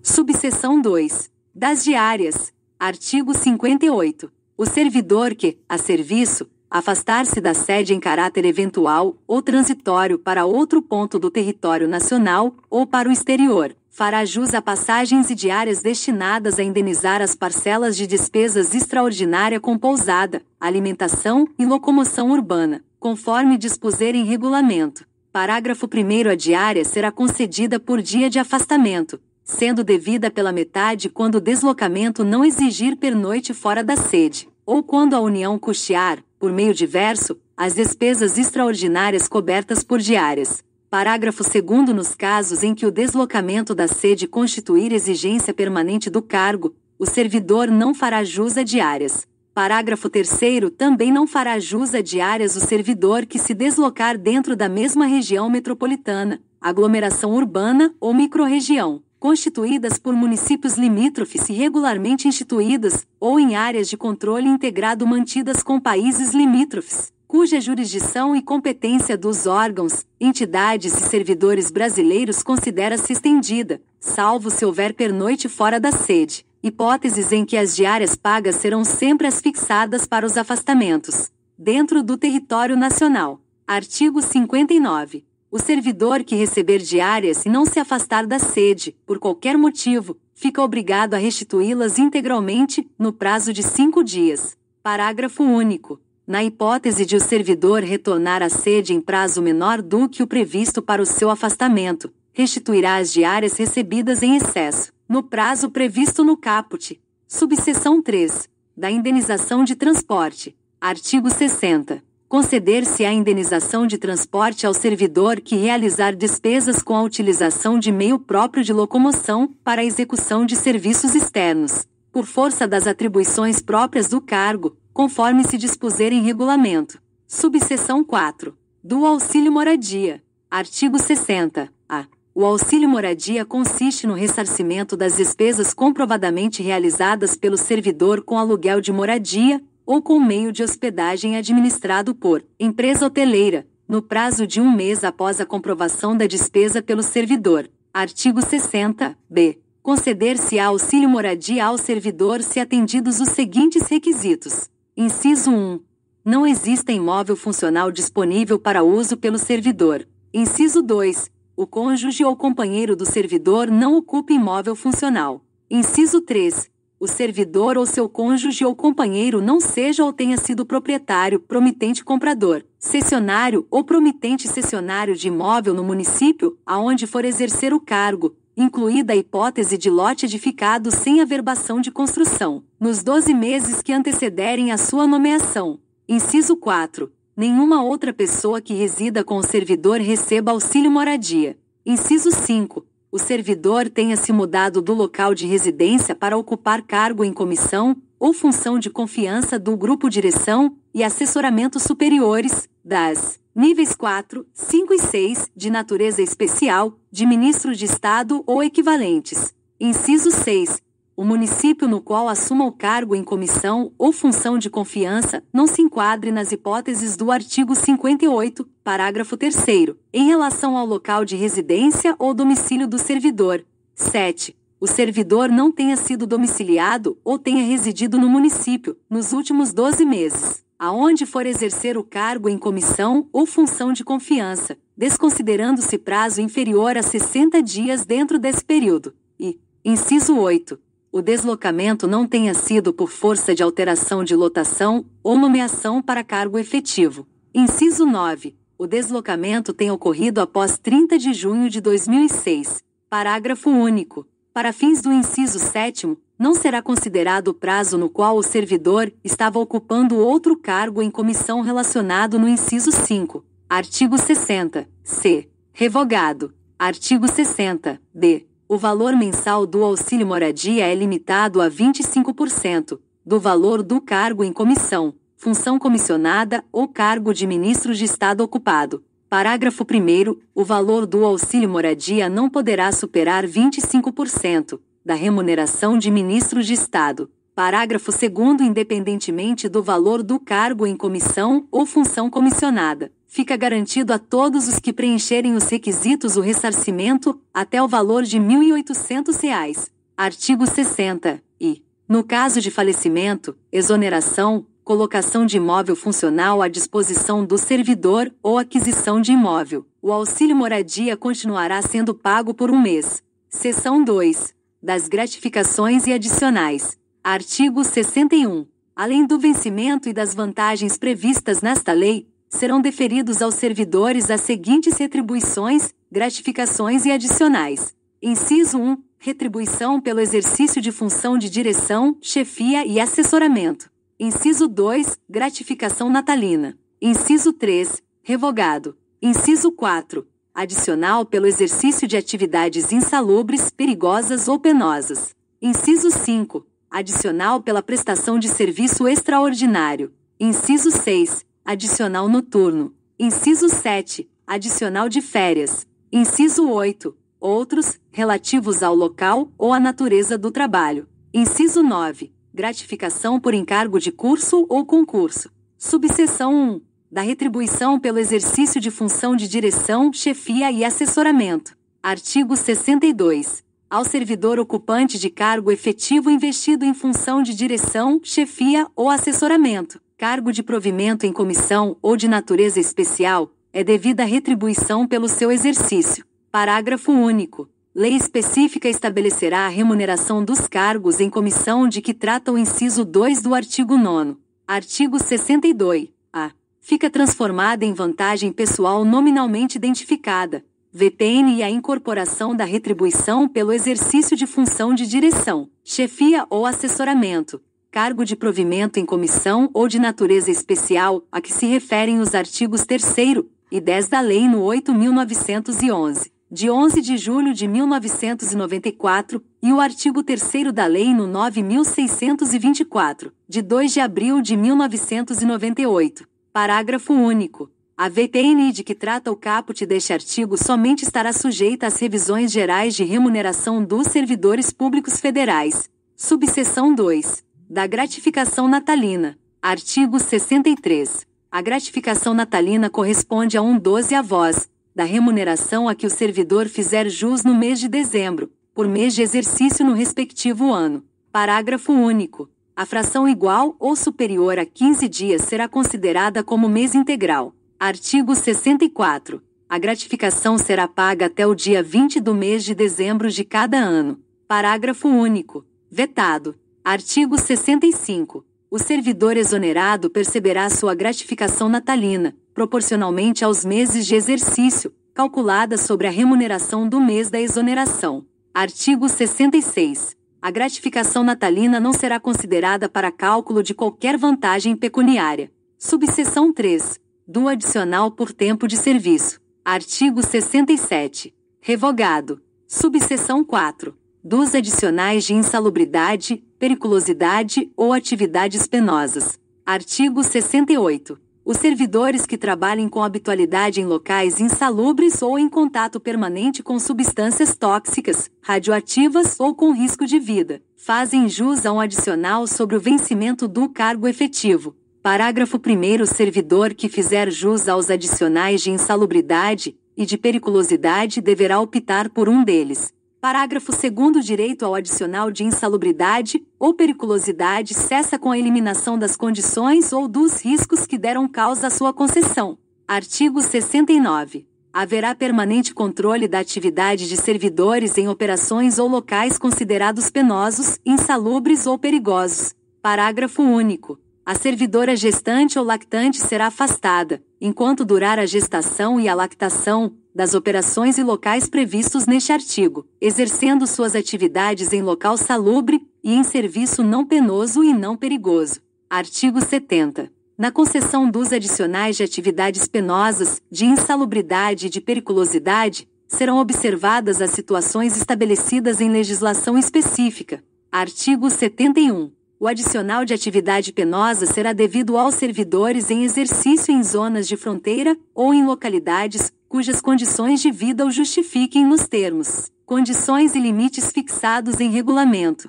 Subseção 2. Das diárias. Artigo 58. O servidor que, a serviço, afastar-se da sede em caráter eventual ou transitório para outro ponto do território nacional ou para o exterior, fará jus a passagens e diárias destinadas a indenizar as parcelas de despesas extraordinárias com pousada, alimentação e locomoção urbana, conforme dispuser em regulamento. Parágrafo 1º. A diária será concedida por dia de afastamento, sendo devida pela metade quando o deslocamento não exigir pernoite fora da sede, ou quando a União custear, por meio diverso, as despesas extraordinárias cobertas por diárias. Parágrafo 2º. Nos casos em que o deslocamento da sede constituir exigência permanente do cargo, o servidor não fará jus a diárias. Parágrafo 3º. Também não fará jus a diárias o servidor que se deslocar dentro da mesma região metropolitana, aglomeração urbana ou microrregião, constituídas por municípios limítrofes e regularmente instituídas, ou em áreas de controle integrado mantidas com países limítrofes, cuja jurisdição e competência dos órgãos, entidades e servidores brasileiros considera-se estendida, salvo se houver pernoite fora da sede, hipóteses em que as diárias pagas serão sempre as fixadas para os afastamentos, dentro do território nacional. Artigo 59. O servidor que receber diárias e não se afastar da sede, por qualquer motivo, fica obrigado a restituí-las integralmente, no prazo de 5 dias. Parágrafo único. Na hipótese de o servidor retornar à sede em prazo menor do que o previsto para o seu afastamento, restituirá as diárias recebidas em excesso, no prazo previsto no caput. Subseção 3. Da indenização de transporte. Artigo 60. Conceder-se a indenização de transporte ao servidor que realizar despesas com a utilização de meio próprio de locomoção para a execução de serviços externos, por força das atribuições próprias do cargo, conforme se dispuser em regulamento. Subseção 4. Do auxílio moradia. Artigo 60. A. O auxílio moradia consiste no ressarcimento das despesas comprovadamente realizadas pelo servidor com aluguel de moradia, ou com meio de hospedagem administrado por empresa hoteleira, no prazo de 1 mês após a comprovação da despesa pelo servidor. Artigo 60. B. Conceder-se-á auxílio moradia ao servidor se atendidos os seguintes requisitos. Inciso 1. Não exista imóvel funcional disponível para uso pelo servidor. Inciso 2. O cônjuge ou companheiro do servidor não ocupe imóvel funcional. Inciso 3. O servidor ou seu cônjuge ou companheiro não seja ou tenha sido proprietário, promitente comprador, cessionário ou promitente cessionário de imóvel no município, aonde for exercer o cargo, incluída a hipótese de lote edificado sem averbação de construção, nos 12 meses que antecederem a sua nomeação. Inciso 4. Nenhuma outra pessoa que resida com o servidor receba auxílio moradia. Inciso 5. O servidor tenha se mudado do local de residência para ocupar cargo em comissão ou função de confiança do grupo direção e assessoramento superiores, das níveis 4, 5 e 6, de natureza especial, de ministro de Estado ou equivalentes. Inciso 6. O município no qual assuma o cargo em comissão ou função de confiança não se enquadre nas hipóteses do artigo 58, parágrafo 3º, em relação ao local de residência ou domicílio do servidor. 7. o servidor não tenha sido domiciliado ou tenha residido no município, nos últimos 12 meses, aonde for exercer o cargo em comissão ou função de confiança, desconsiderando-se prazo inferior a 60 dias dentro desse período. E, inciso 8. O deslocamento não tenha sido por força de alteração de lotação ou nomeação para cargo efetivo. Inciso 9. O deslocamento tenha ocorrido após 30 de junho de 2006. Parágrafo único. Para fins do inciso 7º, não será considerado o prazo no qual o servidor estava ocupando outro cargo em comissão relacionado no inciso 5. Artigo 60. C. Revogado. Artigo 60. D. O valor mensal do auxílio moradia é limitado a 25% do valor do cargo em comissão, função comissionada ou cargo de ministro de Estado ocupado. Parágrafo 1º. O valor do auxílio moradia não poderá superar 25% da remuneração de ministro de Estado. Parágrafo 2º. Independentemente do valor do cargo em comissão ou função comissionada, fica garantido a todos os que preencherem os requisitos o ressarcimento até o valor de R$ 1.800. Artigo 60. E, no caso de falecimento, exoneração, colocação de imóvel funcional à disposição do servidor ou aquisição de imóvel, o auxílio moradia continuará sendo pago por um mês. Seção 2. Das gratificações e adicionais. Artigo 61. Além do vencimento e das vantagens previstas nesta lei, serão deferidos aos servidores as seguintes retribuições, gratificações e adicionais. Inciso 1. Retribuição pelo exercício de função de direção, chefia e assessoramento. Inciso 2. Gratificação natalina. Inciso 3. Revogado. Inciso 4. Adicional pelo exercício de atividades insalubres, perigosas ou penosas. Inciso 5. Adicional pela prestação de serviço extraordinário. Inciso 6. Adicional noturno. Inciso 7. Adicional de férias. Inciso 8. Outros, relativos ao local ou à natureza do trabalho. Inciso 9. Gratificação por encargo de curso ou concurso. Subseção 1. Da retribuição pelo exercício de função de direção, chefia e assessoramento. Artigo 62. Ao servidor ocupante de cargo efetivo investido em função de direção, chefia ou assessoramento, cargo de provimento em comissão ou de natureza especial, é devida retribuição pelo seu exercício. Parágrafo único. Lei específica estabelecerá a remuneração dos cargos em comissão de que trata o inciso 2 do artigo 9º. Artigo 62. A. Fica transformada em vantagem pessoal nominalmente identificada, VPN, e a incorporação da retribuição pelo exercício de função de direção, chefia ou assessoramento, cargo de provimento em comissão ou de natureza especial, a que se referem os artigos 3º e 10 da Lei no 8.911. De 11 de julho de 1994, e o artigo 3º da Lei no 9.624, de 2 de abril de 1998. Parágrafo único. A VPN de que trata o caput deste artigo somente estará sujeita às revisões gerais de remuneração dos servidores públicos federais. Subseção 2. Da gratificação natalina. Artigo 63. A gratificação natalina corresponde a 1/12 avós da remuneração a que o servidor fizer jus no mês de dezembro, por mês de exercício no respectivo ano. Parágrafo único. A fração igual ou superior a 15 dias será considerada como mês integral. Artigo 64. A gratificação será paga até o dia 20 do mês de dezembro de cada ano. Parágrafo único. Vetado. Artigo 65. O servidor exonerado perceberá sua gratificação natalina, proporcionalmente aos meses de exercício, calculada sobre a remuneração do mês da exoneração. Artigo 66. A gratificação natalina não será considerada para cálculo de qualquer vantagem pecuniária. Subseção 3. Do adicional por tempo de serviço. Artigo 67. Revogado. Subseção 4. Dos adicionais de insalubridade, periculosidade ou atividades penosas. Artigo 68. Os servidores que trabalhem com habitualidade em locais insalubres ou em contato permanente com substâncias tóxicas, radioativas ou com risco de vida, fazem jus a um adicional sobre o vencimento do cargo efetivo. Parágrafo 1º. O servidor que fizer jus aos adicionais de insalubridade e de periculosidade deverá optar por um deles. Parágrafo 2º. O direito ao adicional de insalubridade ou periculosidade cessa com a eliminação das condições ou dos riscos que deram causa à sua concessão. Artigo 69. Haverá permanente controle da atividade de servidores em operações ou locais considerados penosos, insalubres ou perigosos. Parágrafo único. A servidora gestante ou lactante será afastada, enquanto durar a gestação e a lactação, das operações e locais previstos neste artigo, exercendo suas atividades em local salubre e em serviço não penoso e não perigoso. Artigo 70. Na concessão dos adicionais de atividades penosas, de insalubridade e de periculosidade, serão observadas as situações estabelecidas em legislação específica. Artigo 71. O adicional de atividade penosa será devido aos servidores em exercício em zonas de fronteira ou em localidades cujas condições de vida o justifiquem nos termos, condições e limites fixados em regulamento.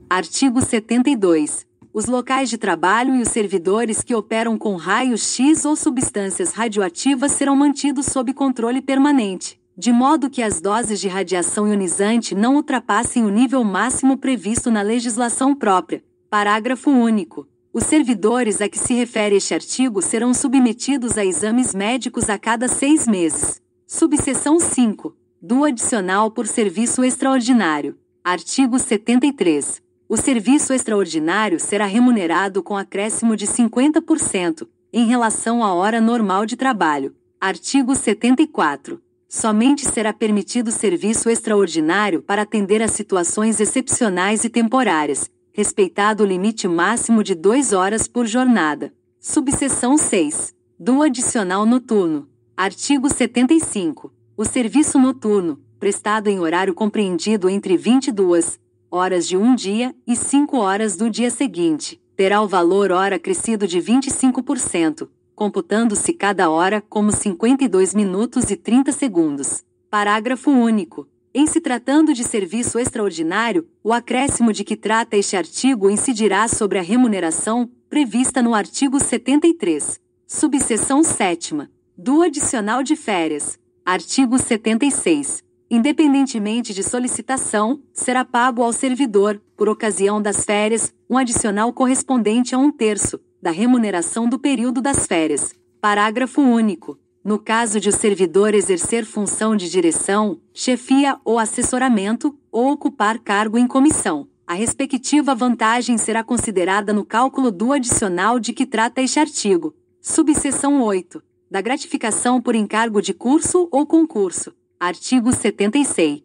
Artigo 72. Os locais de trabalho e os servidores que operam com raios-x ou substâncias radioativas serão mantidos sob controle permanente, de modo que as doses de radiação ionizante não ultrapassem o nível máximo previsto na legislação própria. Parágrafo único. Os servidores a que se refere este artigo serão submetidos a exames médicos a cada 6 meses. Subseção 5. Do adicional por serviço extraordinário. Artigo 73. O serviço extraordinário será remunerado com acréscimo de 50%, em relação à hora normal de trabalho. Artigo 74. Somente será permitido serviço extraordinário para atender a situações excepcionais e temporárias, respeitado o limite máximo de 2 horas por jornada. Subseção 6. Do adicional noturno. Artigo 75. O serviço noturno, prestado em horário compreendido entre 22 horas de um dia e 5 horas do dia seguinte, terá o valor hora acrescido de 25%, computando-se cada hora como 52 minutos e 30 segundos. Parágrafo único. Em se tratando de serviço extraordinário, o acréscimo de que trata este artigo incidirá sobre a remuneração prevista no artigo 73. Subseção 7ª. Do adicional de férias. Artigo 76. Independentemente de solicitação, será pago ao servidor, por ocasião das férias, um adicional correspondente a 1/3 da remuneração do período das férias. Parágrafo único. No caso de o servidor exercer função de direção, chefia ou assessoramento, ou ocupar cargo em comissão, a respectiva vantagem será considerada no cálculo do adicional de que trata este artigo. Subseção 8. Da gratificação por encargo de curso ou concurso. Artigo 76.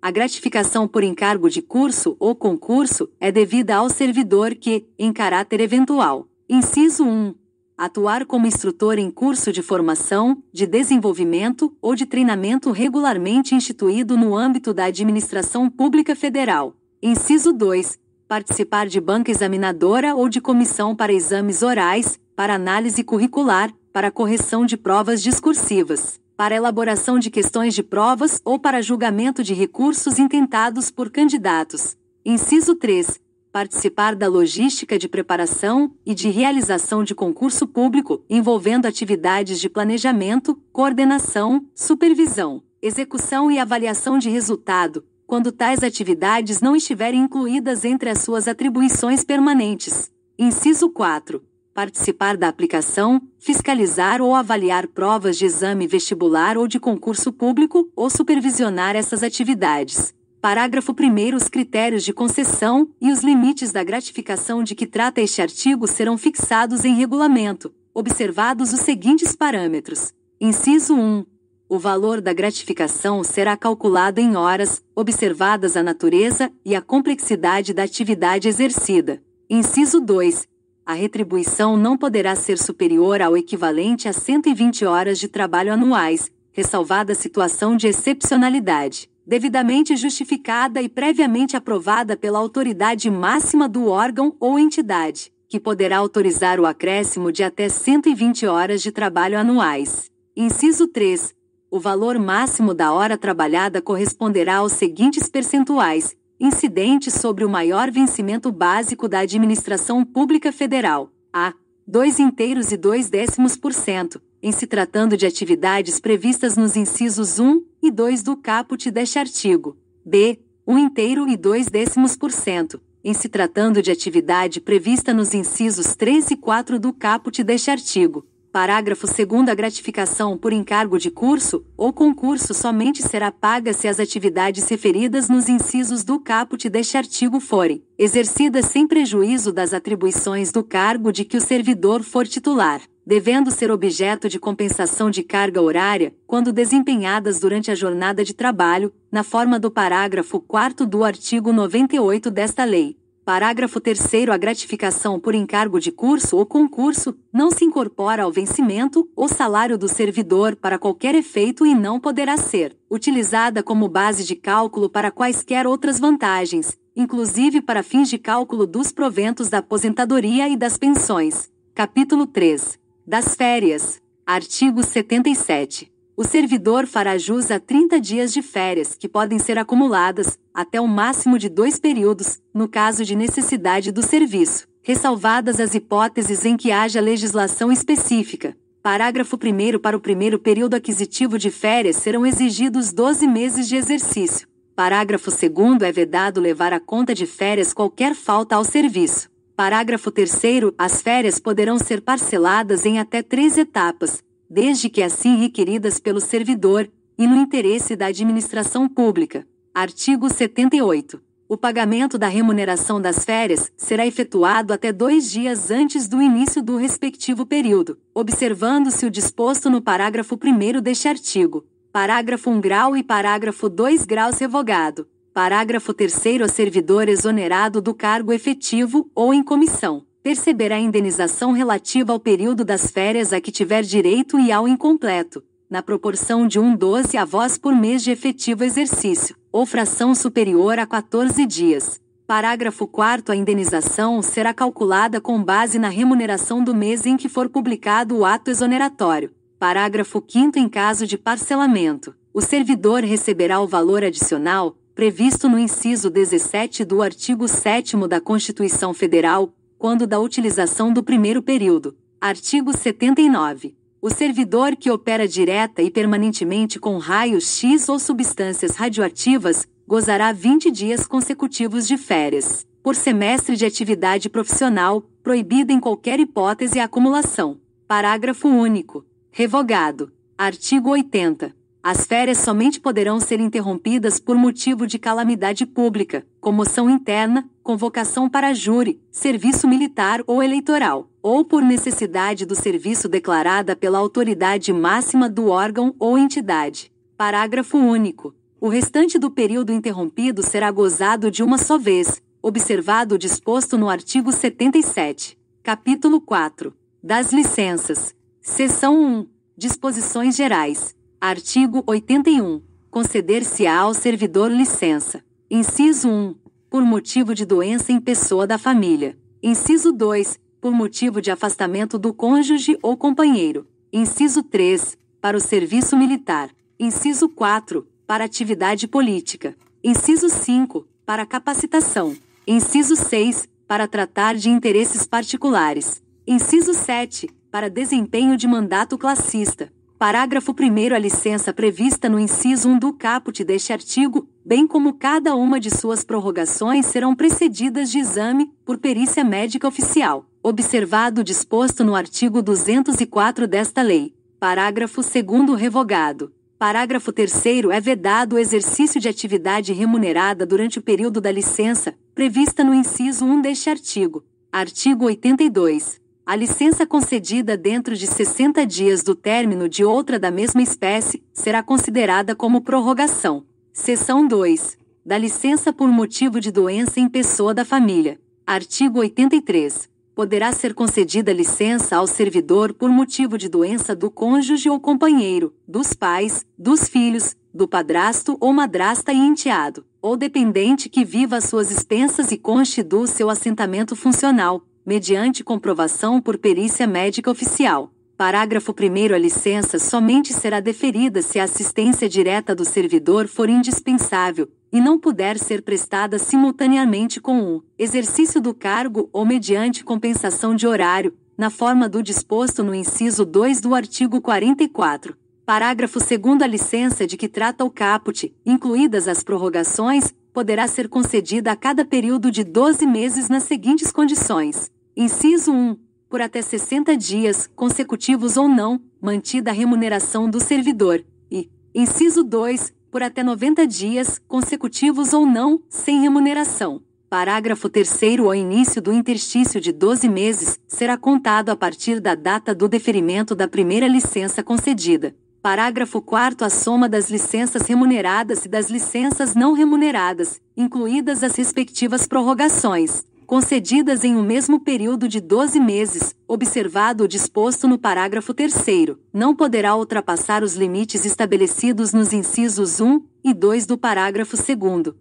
A gratificação por encargo de curso ou concurso é devida ao servidor que, em caráter eventual, inciso 1, atuar como instrutor em curso de formação, de desenvolvimento ou de treinamento regularmente instituído no âmbito da Administração Pública Federal. Inciso 2. Participar de banca examinadora ou de comissão para exames orais, para análise curricular, para correção de provas discursivas, para elaboração de questões de provas ou para julgamento de recursos intentados por candidatos. Inciso 3. Participar da logística de preparação e de realização de concurso público, envolvendo atividades de planejamento, coordenação, supervisão, execução e avaliação de resultado, quando tais atividades não estiverem incluídas entre as suas atribuições permanentes. Inciso 4. Participar da aplicação, fiscalizar ou avaliar provas de exame vestibular ou de concurso público, ou supervisionar essas atividades. Parágrafo 1º. Os critérios de concessão e os limites da gratificação de que trata este artigo serão fixados em regulamento, observados os seguintes parâmetros. Inciso 1. O valor da gratificação será calculado em horas, observadas a natureza e a complexidade da atividade exercida. Inciso 2. A retribuição não poderá ser superior ao equivalente a 120 horas de trabalho anuais, ressalvada a situação de excepcionalidade, devidamente justificada e previamente aprovada pela autoridade máxima do órgão ou entidade, que poderá autorizar o acréscimo de até 120 horas de trabalho anuais. Inciso 3. O valor máximo da hora trabalhada corresponderá aos seguintes percentuais, incidentes sobre o maior vencimento básico da Administração Pública Federal, a 2,2 e 2/10%, em se tratando de atividades previstas nos incisos 1 e 2 do caput deste artigo. b. 1,2%, em se tratando de atividade prevista nos incisos 3 e 4 do caput deste artigo. Parágrafo 2º. A gratificação por encargo de curso ou concurso somente será paga se as atividades referidas nos incisos do caput deste artigo forem exercidas sem prejuízo das atribuições do cargo de que o servidor for titular, devendo ser objeto de compensação de carga horária, quando desempenhadas durante a jornada de trabalho, na forma do parágrafo 4º do artigo 98 desta lei. Parágrafo 3º. A gratificação por encargo de curso ou concurso não se incorpora ao vencimento ou salário do servidor para qualquer efeito e não poderá ser utilizada como base de cálculo para quaisquer outras vantagens, inclusive para fins de cálculo dos proventos da aposentadoria e das pensões. Capítulo 3. Das férias. Artigo 77. O servidor fará jus a 30 dias de férias, que podem ser acumuladas, até um máximo de 2 períodos, no caso de necessidade do serviço, ressalvadas as hipóteses em que haja legislação específica. Parágrafo 1º. Para o primeiro período aquisitivo de férias serão exigidos 12 meses de exercício. Parágrafo 2º. É vedado levar à conta de férias qualquer falta ao serviço. Parágrafo 3º. As férias poderão ser parceladas em até 3 etapas, desde que assim requeridas pelo servidor, e no interesse da administração pública. Artigo 78. O pagamento da remuneração das férias será efetuado até 2 dias antes do início do respectivo período, observando-se o disposto no parágrafo 1º deste artigo. Parágrafo 1 grau e parágrafo 2 graus revogado. Parágrafo 3º. O servidor exonerado do cargo efetivo ou em comissão perceberá a indenização relativa ao período das férias a que tiver direito e ao incompleto, na proporção de 1/12 avós por mês de efetivo exercício, ou fração superior a 14 dias. Parágrafo 4º. A indenização será calculada com base na remuneração do mês em que for publicado o ato exoneratório. Parágrafo 5º. Em caso de parcelamento, o servidor receberá o valor adicional, previsto no inciso 17 do artigo 7º da Constituição Federal, quando da utilização do primeiro período. Artigo 79. O servidor que opera direta e permanentemente com raios X ou substâncias radioativas, gozará 20 dias consecutivos de férias, por semestre de atividade profissional, proibida em qualquer hipótese a acumulação. Parágrafo único. Revogado. Artigo 80. As férias somente poderão ser interrompidas por motivo de calamidade pública, comoção interna, convocação para júri, serviço militar ou eleitoral, ou por necessidade do serviço declarada pela autoridade máxima do órgão ou entidade. Parágrafo único. O restante do período interrompido será gozado de uma só vez, observado o disposto no artigo 77. Capítulo 4. Das licenças. Seção 1. Disposições gerais. Artigo 81. Conceder-se-á ao servidor licença. Inciso 1. Por motivo de doença em pessoa da família. Inciso 2. Por motivo de afastamento do cônjuge ou companheiro. Inciso 3. Para o serviço militar. Inciso 4. Para atividade política. Inciso 5. Para capacitação. Inciso 6. Para tratar de interesses particulares. Inciso 7. Para desempenho de mandato classista. Parágrafo 1º. A licença prevista no inciso 1 do caput deste artigo, bem como cada uma de suas prorrogações, serão precedidas de exame, por perícia médica oficial, observado o disposto no artigo 204 desta lei. Parágrafo 2º revogado. Parágrafo 3º. É vedado o exercício de atividade remunerada durante o período da licença, prevista no inciso 1 deste artigo. Artigo 82. A licença concedida dentro de 60 dias do término de outra da mesma espécie será considerada como prorrogação. Seção 2. Da licença por motivo de doença em pessoa da família. Artigo 83. Poderá ser concedida licença ao servidor por motivo de doença do cônjuge ou companheiro, dos pais, dos filhos, do padrasto ou madrasta e enteado, ou dependente que viva às suas expensas e conste do seu assentamento funcional, mediante comprovação por perícia médica oficial. Parágrafo 1º. A licença somente será deferida se a assistência direta do servidor for indispensável, e não puder ser prestada simultaneamente com o exercício do cargo ou mediante compensação de horário, na forma do disposto no inciso 2 do artigo 44. Parágrafo 2º. A licença de que trata o caput, incluídas as prorrogações, poderá ser concedida a cada período de 12 meses nas seguintes condições. Inciso 1. Por até 60 dias, consecutivos ou não, mantida a remuneração do servidor. E, inciso 2. Por até 90 dias, consecutivos ou não, sem remuneração. Parágrafo 3º. Ao início do interstício de 12 meses, será contado a partir da data do deferimento da primeira licença concedida. Parágrafo 4º. A soma das licenças remuneradas e das licenças não remuneradas, incluídas as respectivas prorrogações, concedidas em um mesmo período de 12 meses, observado o disposto no parágrafo 3º, não poderá ultrapassar os limites estabelecidos nos incisos 1 e 2 do parágrafo 2º.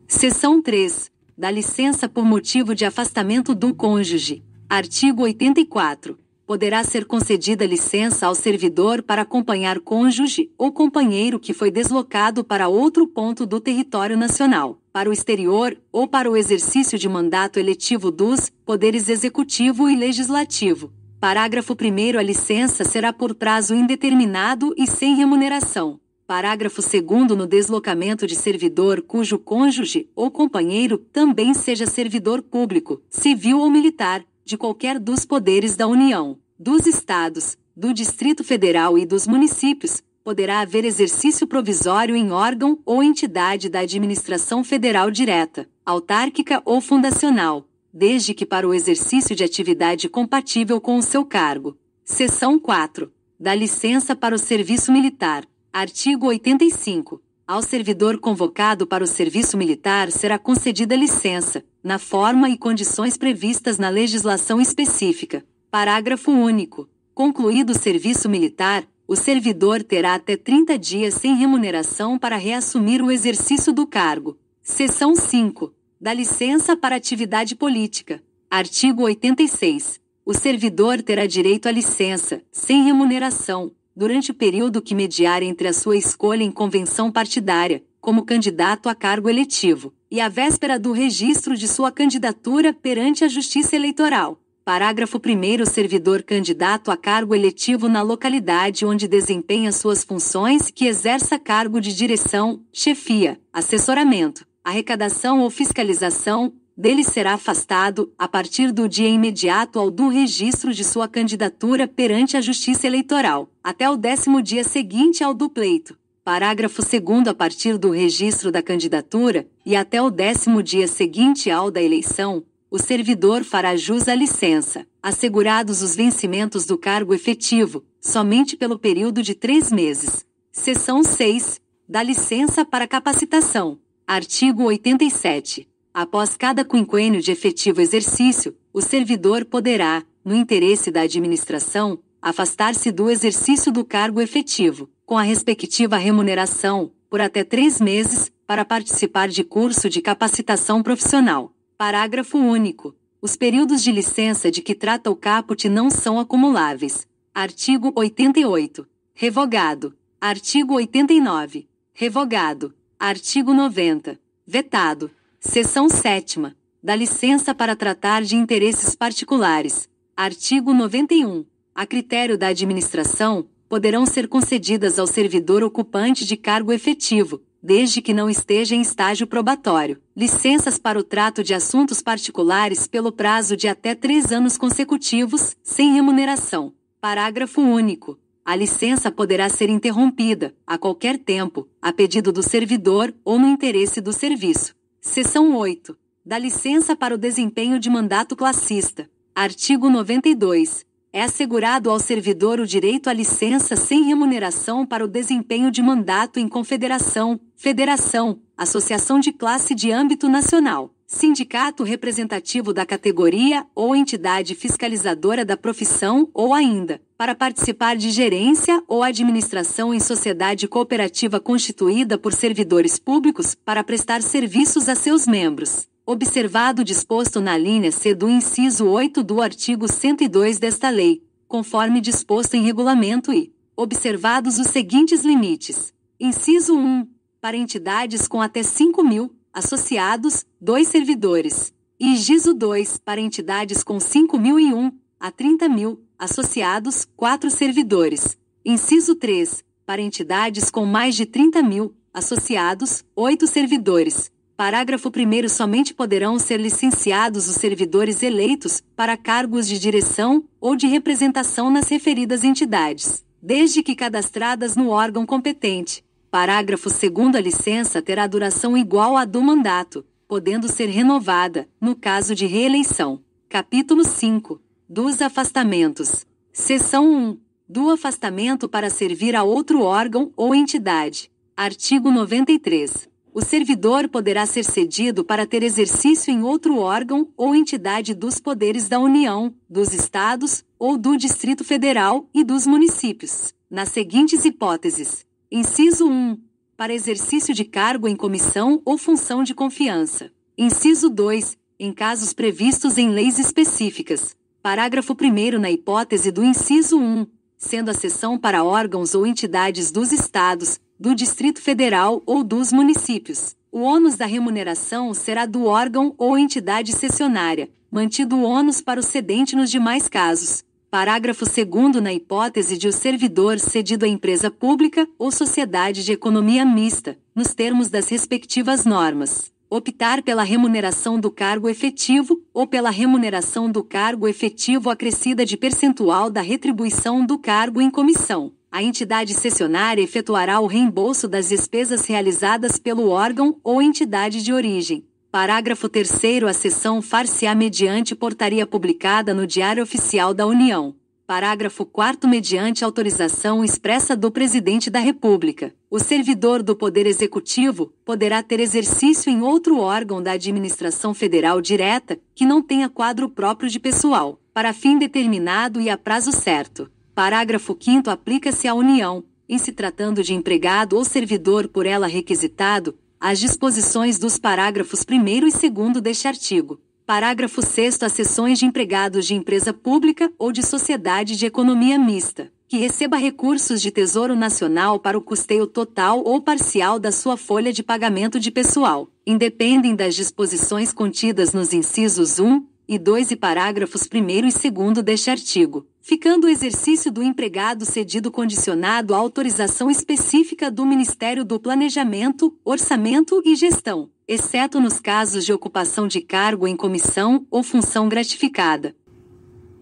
Seção 3. Da licença por motivo de afastamento do cônjuge. Artigo 84. Poderá ser concedida licença ao servidor para acompanhar cônjuge ou companheiro que foi deslocado para outro ponto do território nacional, para o exterior ou para o exercício de mandato eletivo dos poderes executivo e legislativo. Parágrafo 1º. A licença será por prazo indeterminado e sem remuneração. Parágrafo 2º. No deslocamento de servidor cujo cônjuge ou companheiro também seja servidor público, civil ou militar, de qualquer dos poderes da União, dos Estados, do Distrito Federal e dos municípios, poderá haver exercício provisório em órgão ou entidade da administração federal direta, autárquica ou fundacional, desde que para o exercício de atividade compatível com o seu cargo. Seção 4. Da licença para o serviço militar. Artigo 85. Ao servidor convocado para o serviço militar será concedida licença, na forma e condições previstas na legislação específica. Parágrafo único. Concluído o serviço militar, o servidor terá até 30 dias sem remuneração para reassumir o exercício do cargo. Seção 5. Da licença para atividade política. Artigo 86. O servidor terá direito à licença, sem remuneração, durante o período que mediar entre a sua escolha em convenção partidária, como candidato a cargo eletivo, e a véspera do registro de sua candidatura perante a Justiça Eleitoral. Parágrafo 1º. O servidor candidato a cargo eletivo na localidade onde desempenha suas funções que exerça cargo de direção, chefia, assessoramento, arrecadação ou fiscalização, dele será afastado, a partir do dia imediato ao do registro de sua candidatura perante a Justiça Eleitoral, até o 10º dia seguinte ao do pleito. Parágrafo 2º. A partir do registro da candidatura, e até o 10º dia seguinte ao da eleição, o servidor fará jus à licença, assegurados os vencimentos do cargo efetivo, somente pelo período de 3 meses. Seção 6. Da licença para capacitação. Artigo 87. Após cada quinquênio de efetivo exercício, o servidor poderá, no interesse da administração, afastar-se do exercício do cargo efetivo, com a respectiva remuneração, por até 3 meses, para participar de curso de capacitação profissional. Parágrafo único. Os períodos de licença de que trata o caput não são acumuláveis. Artigo 88. Revogado. Artigo 89. Revogado. Artigo 90. Vetado. Seção 7ª. Da licença para tratar de interesses particulares. Artigo 91. A critério da administração, poderão ser concedidas ao servidor ocupante de cargo efetivo, desde que não esteja em estágio probatório, licenças para o trato de assuntos particulares pelo prazo de até 3 anos consecutivos, sem remuneração. Parágrafo único. A licença poderá ser interrompida, a qualquer tempo, a pedido do servidor ou no interesse do serviço. Seção 8. Da licença para o desempenho de mandato classista. Artigo 92. É assegurado ao servidor o direito à licença sem remuneração para o desempenho de mandato em confederação, federação, associação de classe de âmbito nacional, sindicato representativo da categoria ou entidade fiscalizadora da profissão ou ainda, para participar de gerência ou administração em sociedade cooperativa constituída por servidores públicos para prestar serviços a seus membros, observado o disposto na linha C do inciso 8 do artigo 102 desta lei, conforme disposto em regulamento e, observados os seguintes limites. Inciso 1. Para entidades com até 5.000 associados, 2 servidores. Inciso 2. Para entidades com 5.001 a 30.000 associados, 4 servidores. Inciso 3. para entidades com mais de 30.000 associados, 8 servidores. Parágrafo 1º. Somente poderão ser licenciados os servidores eleitos para cargos de direção ou de representação nas referidas entidades, desde que cadastradas no órgão competente. Parágrafo 2º. A licença terá duração igual à do mandato, podendo ser renovada, no caso de reeleição. Capítulo 5. Dos afastamentos. Seção 1. Do afastamento para servir a outro órgão ou entidade. Artigo 93. O servidor poderá ser cedido para ter exercício em outro órgão ou entidade dos poderes da União, dos Estados ou do Distrito Federal e dos municípios, nas seguintes hipóteses. Inciso 1. Para exercício de cargo em comissão ou função de confiança. Inciso 2. Em casos previstos em leis específicas. Parágrafo 1º. Na hipótese do inciso 1, sendo a cessão para órgãos ou entidades dos Estados, do Distrito Federal ou dos municípios, o ônus da remuneração será do órgão ou entidade cessionária, mantido o ônus para o cedente nos demais casos. Parágrafo 2º. Na hipótese de o servidor cedido à empresa pública ou sociedade de economia mista, nos termos das respectivas normas, optar pela remuneração do cargo efetivo ou pela remuneração do cargo efetivo acrescida de percentual da retribuição do cargo em comissão, a entidade cessionária efetuará o reembolso das despesas realizadas pelo órgão ou entidade de origem. Parágrafo 3º. A cessão far-se-á mediante portaria publicada no Diário Oficial da União. Parágrafo 4º. Mediante autorização expressa do Presidente da República, o servidor do Poder Executivo poderá ter exercício em outro órgão da administração federal direta que não tenha quadro próprio de pessoal, para fim determinado e a prazo certo. Parágrafo 5º. Aplica-se à União, em se tratando de empregado ou servidor por ela requisitado, as disposições dos parágrafos 1º e 2º deste artigo. Parágrafo 6º. As cessões de empregados de empresa pública ou de sociedade de economia mista, que receba recursos de Tesouro Nacional para o custeio total ou parcial da sua folha de pagamento de pessoal, independem das disposições contidas nos incisos 1 e 2 e parágrafos 1º e 2º deste artigo, ficando o exercício do empregado cedido condicionado à autorização específica do Ministério do Planejamento, Orçamento e Gestão, exceto nos casos de ocupação de cargo em comissão ou função gratificada.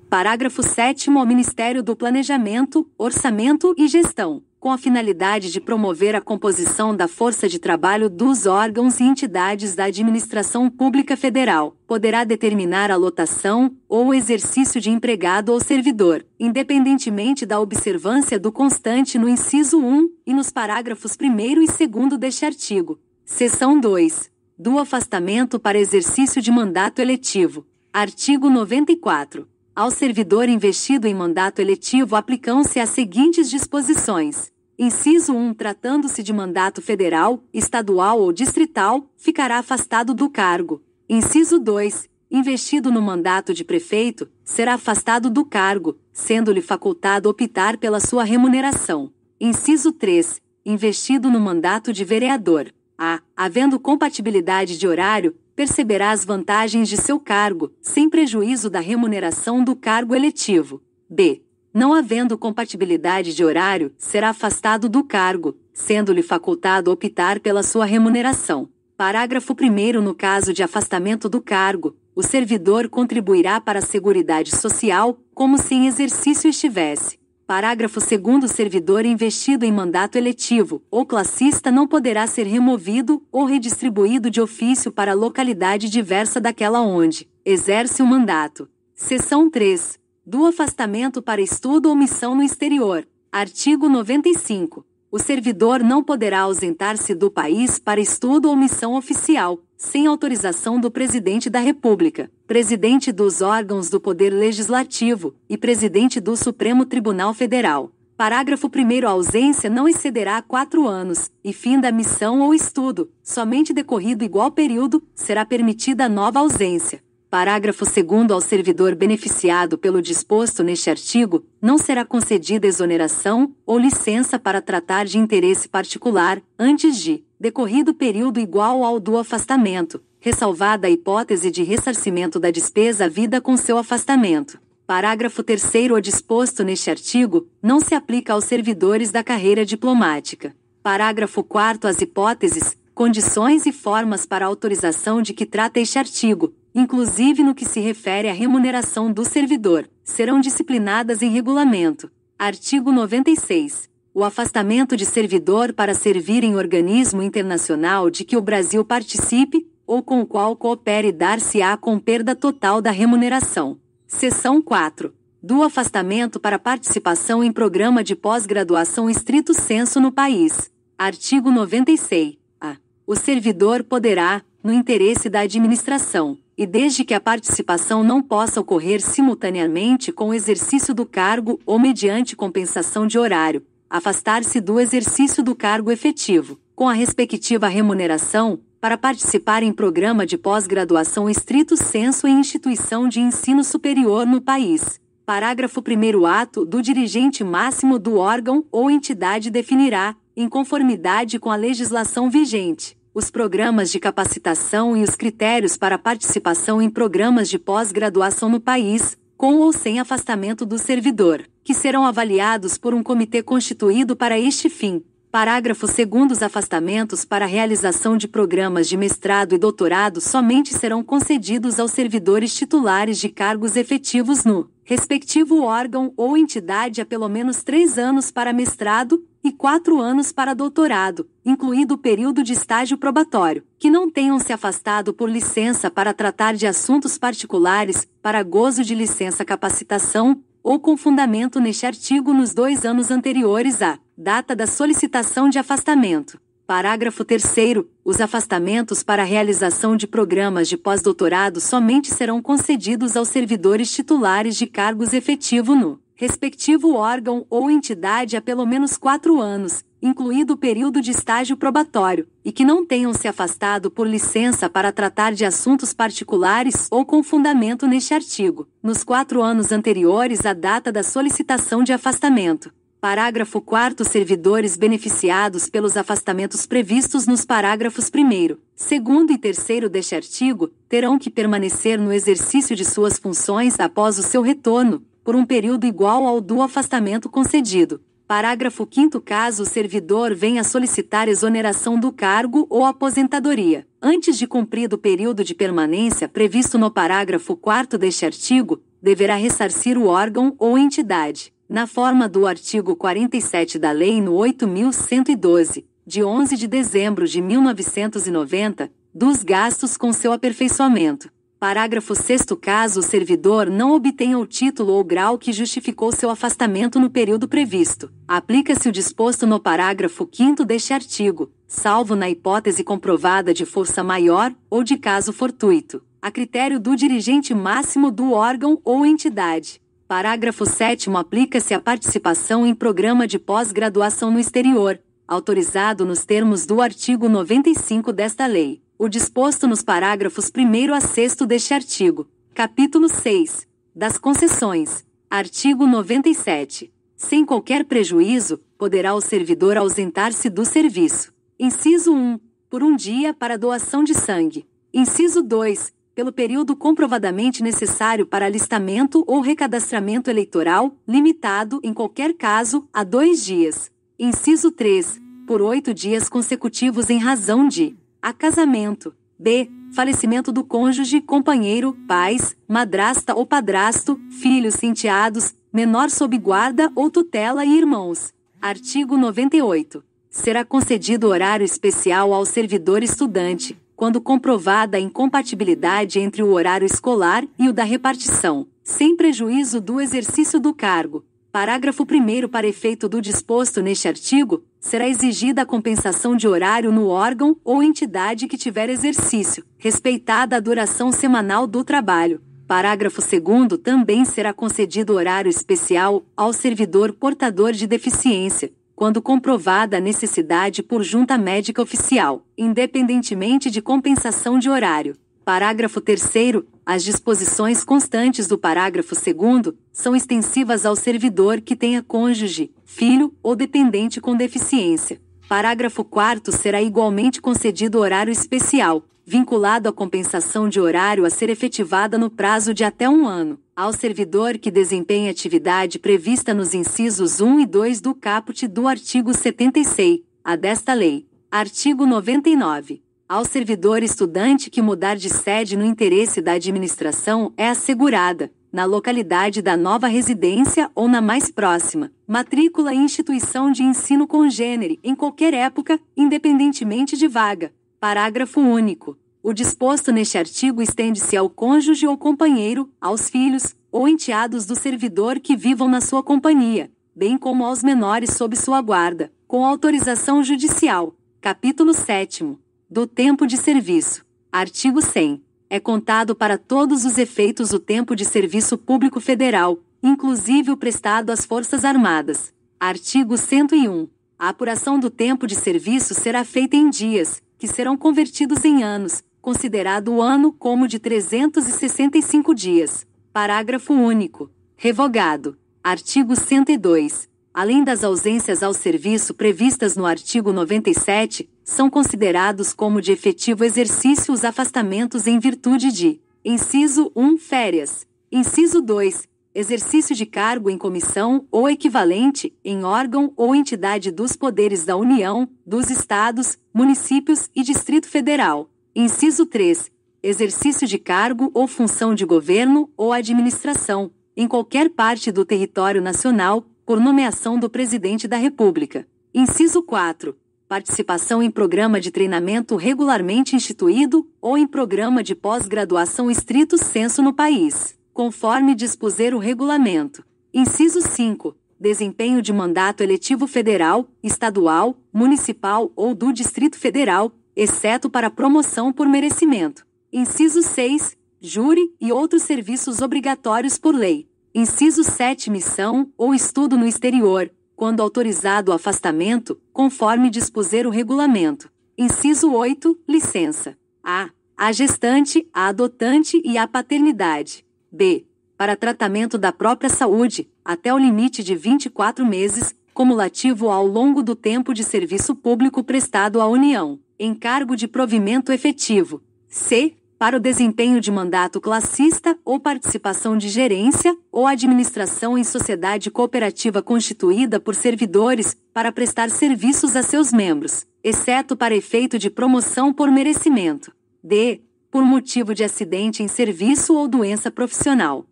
Parágrafo 7º. Ao Ministério do Planejamento, Orçamento e Gestão, com a finalidade de promover a composição da força de trabalho dos órgãos e entidades da administração pública federal, poderá determinar a lotação ou o exercício de empregado ou servidor, independentemente da observância do constante no inciso 1 e nos parágrafos 1º e 2º deste artigo. Seção 2. Do afastamento para exercício de mandato eletivo. Artigo 94. Ao servidor investido em mandato eletivo aplicam-se as seguintes disposições. Inciso 1. Tratando-se de mandato federal, estadual ou distrital, ficará afastado do cargo. Inciso 2. Investido no mandato de prefeito, será afastado do cargo, sendo-lhe facultado optar pela sua remuneração. Inciso 3. Investido no mandato de vereador. A. Havendo compatibilidade de horário, perceberá as vantagens de seu cargo, sem prejuízo da remuneração do cargo eletivo. B. Não havendo compatibilidade de horário, será afastado do cargo, sendo-lhe facultado optar pela sua remuneração. Parágrafo 1º. No caso de afastamento do cargo, o servidor contribuirá para a Seguridade Social, como se em exercício estivesse. Parágrafo 2º. O servidor investido em mandato eletivo ou classista não poderá ser removido ou redistribuído de ofício para localidade diversa daquela onde exerce o mandato. Seção 3. Do afastamento para estudo ou missão no exterior. Artigo 95. O servidor não poderá ausentar-se do país para estudo ou missão oficial, sem autorização do Presidente da República, Presidente dos órgãos do Poder Legislativo e Presidente do Supremo Tribunal Federal. Parágrafo 1º. A ausência não excederá 4 anos, e fim da missão ou estudo, somente decorrido igual período, será permitida a nova ausência. Parágrafo 2º. Ao servidor beneficiado pelo disposto neste artigo, não será concedida exoneração ou licença para tratar de interesse particular, antes de decorrido período igual ao do afastamento, ressalvada a hipótese de ressarcimento da despesa havida com seu afastamento. Parágrafo 3º. O disposto neste artigo não se aplica aos servidores da carreira diplomática. Parágrafo 4º. As hipóteses, condições e formas para a autorização de que trata este artigo, inclusive no que se refere à remuneração do servidor, serão disciplinadas em regulamento. Artigo 96. O afastamento de servidor para servir em organismo internacional de que o Brasil participe, ou com o qual coopere, dar-se-á com perda total da remuneração. Seção 4. Do afastamento para participação em programa de pós-graduação estrito sensu no país. Artigo 96. A. O servidor poderá, no interesse da administração, e desde que a participação não possa ocorrer simultaneamente com o exercício do cargo ou mediante compensação de horário, afastar-se do exercício do cargo efetivo, com a respectiva remuneração, para participar em programa de pós-graduação estrito sensu em instituição de ensino superior no país. Parágrafo 1º. Ato do dirigente máximo do órgão ou entidade definirá, em conformidade com a legislação vigente, os programas de capacitação e os critérios para participação em programas de pós-graduação no país, com ou sem afastamento do servidor, que serão avaliados por um comitê constituído para este fim. Parágrafo 2º. Os afastamentos para a realização de programas de mestrado e doutorado somente serão concedidos aos servidores titulares de cargos efetivos no respectivo órgão ou entidade há pelo menos 3 anos para mestrado e 4 anos para doutorado, incluído o período de estágio probatório, que não tenham se afastado por licença para tratar de assuntos particulares, para gozo de licença capacitação, ou com fundamento neste artigo nos 2 anos anteriores à data da solicitação de afastamento. Parágrafo 3º. Os afastamentos para a realização de programas de pós-doutorado somente serão concedidos aos servidores titulares de cargos efetivo no respectivo órgão ou entidade há pelo menos 4 anos, incluído o período de estágio probatório, e que não tenham se afastado por licença para tratar de assuntos particulares ou com fundamento neste artigo, nos 4 anos anteriores à data da solicitação de afastamento. Parágrafo 4º. Servidores beneficiados pelos afastamentos previstos nos parágrafos 1º, 2º e 3º deste artigo, terão que permanecer no exercício de suas funções após o seu retorno, por um período igual ao do afastamento concedido. Parágrafo 5º. Caso o servidor venha solicitar exoneração do cargo ou aposentadoria, antes de cumprido o período de permanência previsto no parágrafo 4º deste artigo, deverá ressarcir o órgão ou entidade, na forma do artigo 47 da Lei nº 8.112, de 11 de dezembro de 1990, dos gastos com seu aperfeiçoamento. Parágrafo 6º. Caso o servidor não obtenha o título ou grau que justificou seu afastamento no período previsto, aplica-se o disposto no parágrafo 5º deste artigo, salvo na hipótese comprovada de força maior ou de caso fortuito, a critério do dirigente máximo do órgão ou entidade. Parágrafo 7º. Aplica-se a participação em programa de pós-graduação no exterior, autorizado nos termos do artigo 95 desta lei, o disposto nos parágrafos 1º a 6º deste artigo. Capítulo 6. Das concessões. Artigo 97. Sem qualquer prejuízo, poderá o servidor ausentar-se do serviço. Inciso 1. Por um dia para doação de sangue. Inciso 2. Pelo período comprovadamente necessário para alistamento ou recadastramento eleitoral, limitado, em qualquer caso, a 2 dias. Inciso 3. Por 8 dias consecutivos em razão de a. Casamento. B. Falecimento do cônjuge, companheiro, pais, madrasta ou padrasto, filhos, enteados, menor sob guarda ou tutela e irmãos. Artigo 98. Será concedido horário especial ao servidor estudante, quando comprovada a incompatibilidade entre o horário escolar e o da repartição, sem prejuízo do exercício do cargo. Parágrafo 1º. Para efeito do disposto neste artigo, será exigida a compensação de horário no órgão ou entidade que tiver exercício, respeitada a duração semanal do trabalho. Parágrafo 2º. Também será concedido horário especial ao servidor portador de deficiência, quando comprovada a necessidade por junta médica oficial, independentemente de compensação de horário. Parágrafo 3º. As disposições constantes do parágrafo 2º são extensivas ao servidor que tenha cônjuge, filho ou dependente com deficiência. Parágrafo 4º será igualmente concedido horário especial, vinculado à compensação de horário a ser efetivada no prazo de até 1 ano, ao servidor que desempenhe atividade prevista nos incisos 1 e 2 do caput do artigo 76-A desta lei. Artigo 99. Ao servidor estudante que mudar de sede no interesse da administração é assegurada, na localidade da nova residência ou na mais próxima, matrícula em instituição de ensino congênere em qualquer época, independentemente de vaga. Parágrafo único. O disposto neste artigo estende-se ao cônjuge ou companheiro, aos filhos, ou enteados do servidor que vivam na sua companhia, bem como aos menores sob sua guarda, com autorização judicial. Capítulo 7º. Do tempo de serviço. Artigo 100. É contado para todos os efeitos o tempo de serviço público federal, inclusive o prestado às Forças Armadas. Artigo 101. A apuração do tempo de serviço será feita em dias, que serão convertidos em anos, considerado o ano como de 365 dias. Parágrafo único. Revogado. Artigo 102. Além das ausências ao serviço previstas no artigo 97, são considerados como de efetivo exercício os afastamentos em virtude de: inciso 1, férias; inciso 2, exercício de cargo em comissão ou equivalente, em órgão ou entidade dos poderes da União, dos Estados, municípios e Distrito Federal; inciso 3, exercício de cargo ou função de governo ou administração, em qualquer parte do território nacional, por nomeação do Presidente da República; inciso 4, participação em programa de treinamento regularmente instituído ou em programa de pós-graduação estrito sensu no país, conforme dispuser o regulamento; inciso 5, desempenho de mandato eletivo federal, estadual, municipal ou do Distrito Federal, exceto para promoção por merecimento; inciso 6, júri e outros serviços obrigatórios por lei; inciso 7, missão ou estudo no exterior, quando autorizado o afastamento, conforme dispuser o regulamento; inciso 8, licença. A. A gestante, a adotante e a paternidade. B. Para tratamento da própria saúde, até o limite de 24 meses, cumulativo ao longo do tempo de serviço público prestado à União, em cargo de provimento efetivo. C. Para o desempenho de mandato classista ou participação de gerência ou administração em sociedade cooperativa constituída por servidores, para prestar serviços a seus membros, exceto para efeito de promoção por merecimento. D. Por motivo de acidente em serviço ou doença profissional.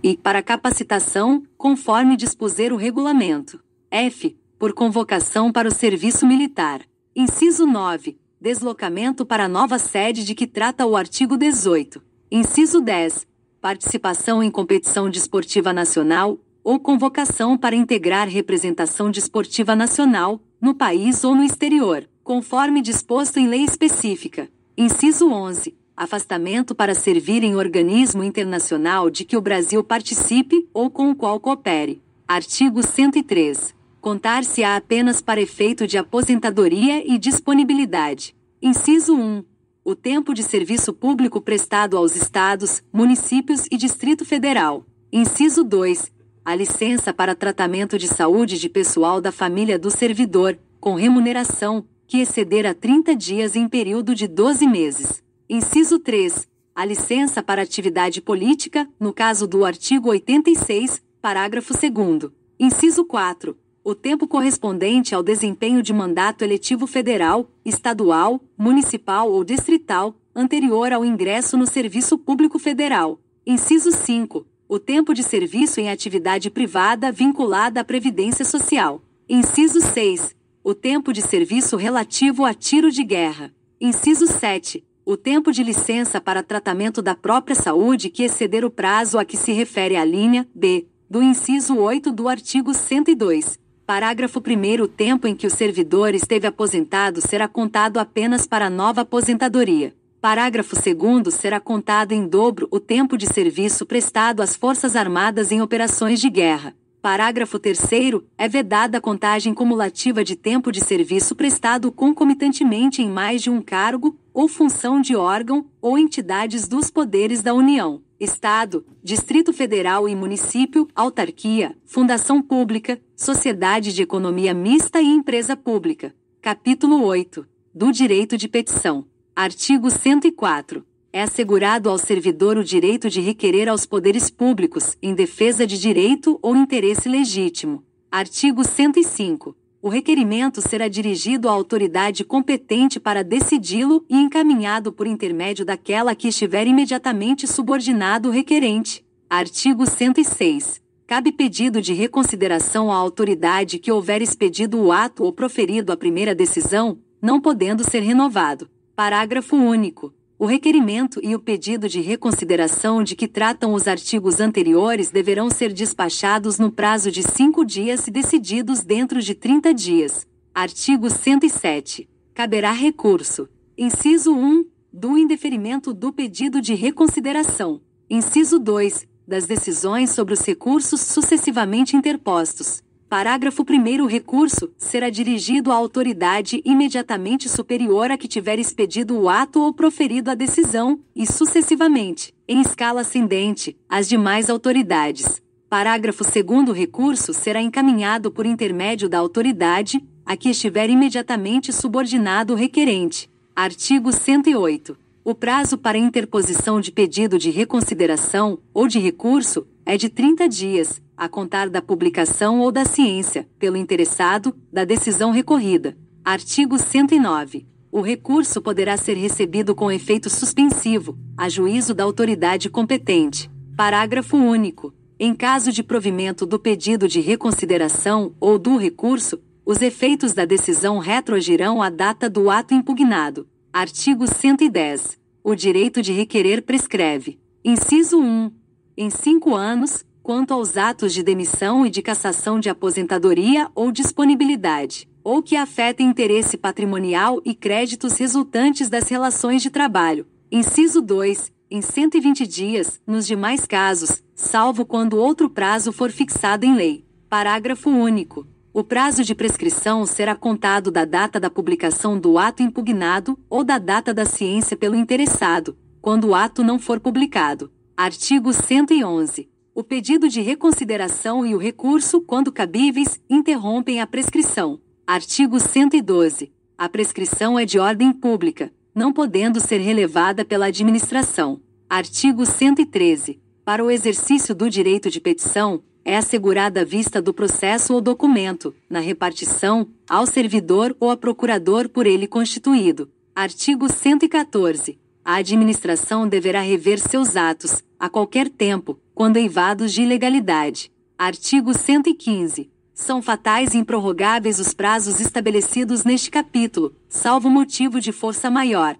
E para capacitação, conforme dispuser o regulamento. F. Por convocação para o serviço militar. Inciso 9. Deslocamento para a nova sede de que trata o artigo 18. Inciso 10. Participação em competição desportiva nacional, ou convocação para integrar representação desportiva nacional, no país ou no exterior, conforme disposto em lei específica. Inciso 11. Afastamento para servir em organismo internacional de que o Brasil participe ou com o qual coopere. Artigo 103. Contar-se-á apenas para efeito de aposentadoria e disponibilidade. Inciso 1. O tempo de serviço público prestado aos Estados, municípios e Distrito Federal. Inciso 2. A licença para tratamento de saúde de pessoal da família do servidor, com remuneração, que exceder a 30 dias em período de 12 meses. Inciso 3. A licença para atividade política, no caso do artigo 86, parágrafo 2º. Inciso 4. O tempo correspondente ao desempenho de mandato eletivo federal, estadual, municipal ou distrital, anterior ao ingresso no serviço público federal. Inciso 5. O tempo de serviço em atividade privada vinculada à Previdência Social. Inciso 6. O tempo de serviço relativo a tiro de guerra. Inciso 7. O tempo de licença para tratamento da própria saúde que exceder o prazo a que se refere a linha B, do inciso 8 do artigo 102. Parágrafo 1º. O tempo em que o servidor esteve aposentado será contado apenas para a nova aposentadoria. Parágrafo 2º. Será contado em dobro o tempo de serviço prestado às Forças Armadas em operações de guerra. Parágrafo 3º. É vedada a contagem cumulativa de tempo de serviço prestado concomitantemente em mais de um cargo ou função de órgão ou entidades dos poderes da União, Estado, Distrito Federal e Município, autarquia, fundação pública, sociedade de economia mista e empresa pública. Capítulo 8. Do direito de petição. Artigo 104. É assegurado ao servidor o direito de requerer aos poderes públicos, em defesa de direito ou interesse legítimo. Artigo 105. O requerimento será dirigido à autoridade competente para decidi-lo e encaminhado por intermédio daquela que estiver imediatamente subordinado o requerente. Artigo 106. Cabe pedido de reconsideração à autoridade que houver expedido o ato ou proferido a primeira decisão, não podendo ser renovado. Parágrafo único. O requerimento e o pedido de reconsideração de que tratam os artigos anteriores deverão ser despachados no prazo de 5 dias e decididos dentro de 30 dias. Artigo 107. Caberá recurso. Inciso 1. Do indeferimento do pedido de reconsideração. Inciso 2. Das decisões sobre os recursos sucessivamente interpostos. Parágrafo 1º. O recurso será dirigido à autoridade imediatamente superior a que tiver expedido o ato ou proferido a decisão, e sucessivamente, em escala ascendente, às demais autoridades. Parágrafo 2º. O recurso será encaminhado por intermédio da autoridade a que estiver imediatamente subordinado o requerente. Artigo 108. O prazo para interposição de pedido de reconsideração ou de recurso é de 30 dias, a contar da publicação ou da ciência, pelo interessado, da decisão recorrida. Artigo 109. O recurso poderá ser recebido com efeito suspensivo, a juízo da autoridade competente. Parágrafo único. Em caso de provimento do pedido de reconsideração ou do recurso, os efeitos da decisão retroagirão à data do ato impugnado. Artigo 110. O direito de requerer prescreve. Inciso 1. Em 5 anos, quanto aos atos de demissão e de cassação de aposentadoria ou disponibilidade, ou que afetem interesse patrimonial e créditos resultantes das relações de trabalho. Inciso 2. Em 120 dias, nos demais casos, salvo quando outro prazo for fixado em lei. Parágrafo único. O prazo de prescrição será contado da data da publicação do ato impugnado ou da data da ciência pelo interessado, quando o ato não for publicado. Artigo 111. O pedido de reconsideração e o recurso, quando cabíveis, interrompem a prescrição. Artigo 112. A prescrição é de ordem pública, não podendo ser relevada pela administração. Artigo 113. Para o exercício do direito de petição, é assegurada a vista do processo ou documento, na repartição, ao servidor ou a procurador por ele constituído. Artigo 114. A administração deverá rever seus atos, a qualquer tempo, quando eivados de ilegalidade. Artigo 115. São fatais e improrrogáveis os prazos estabelecidos neste capítulo, salvo motivo de força maior.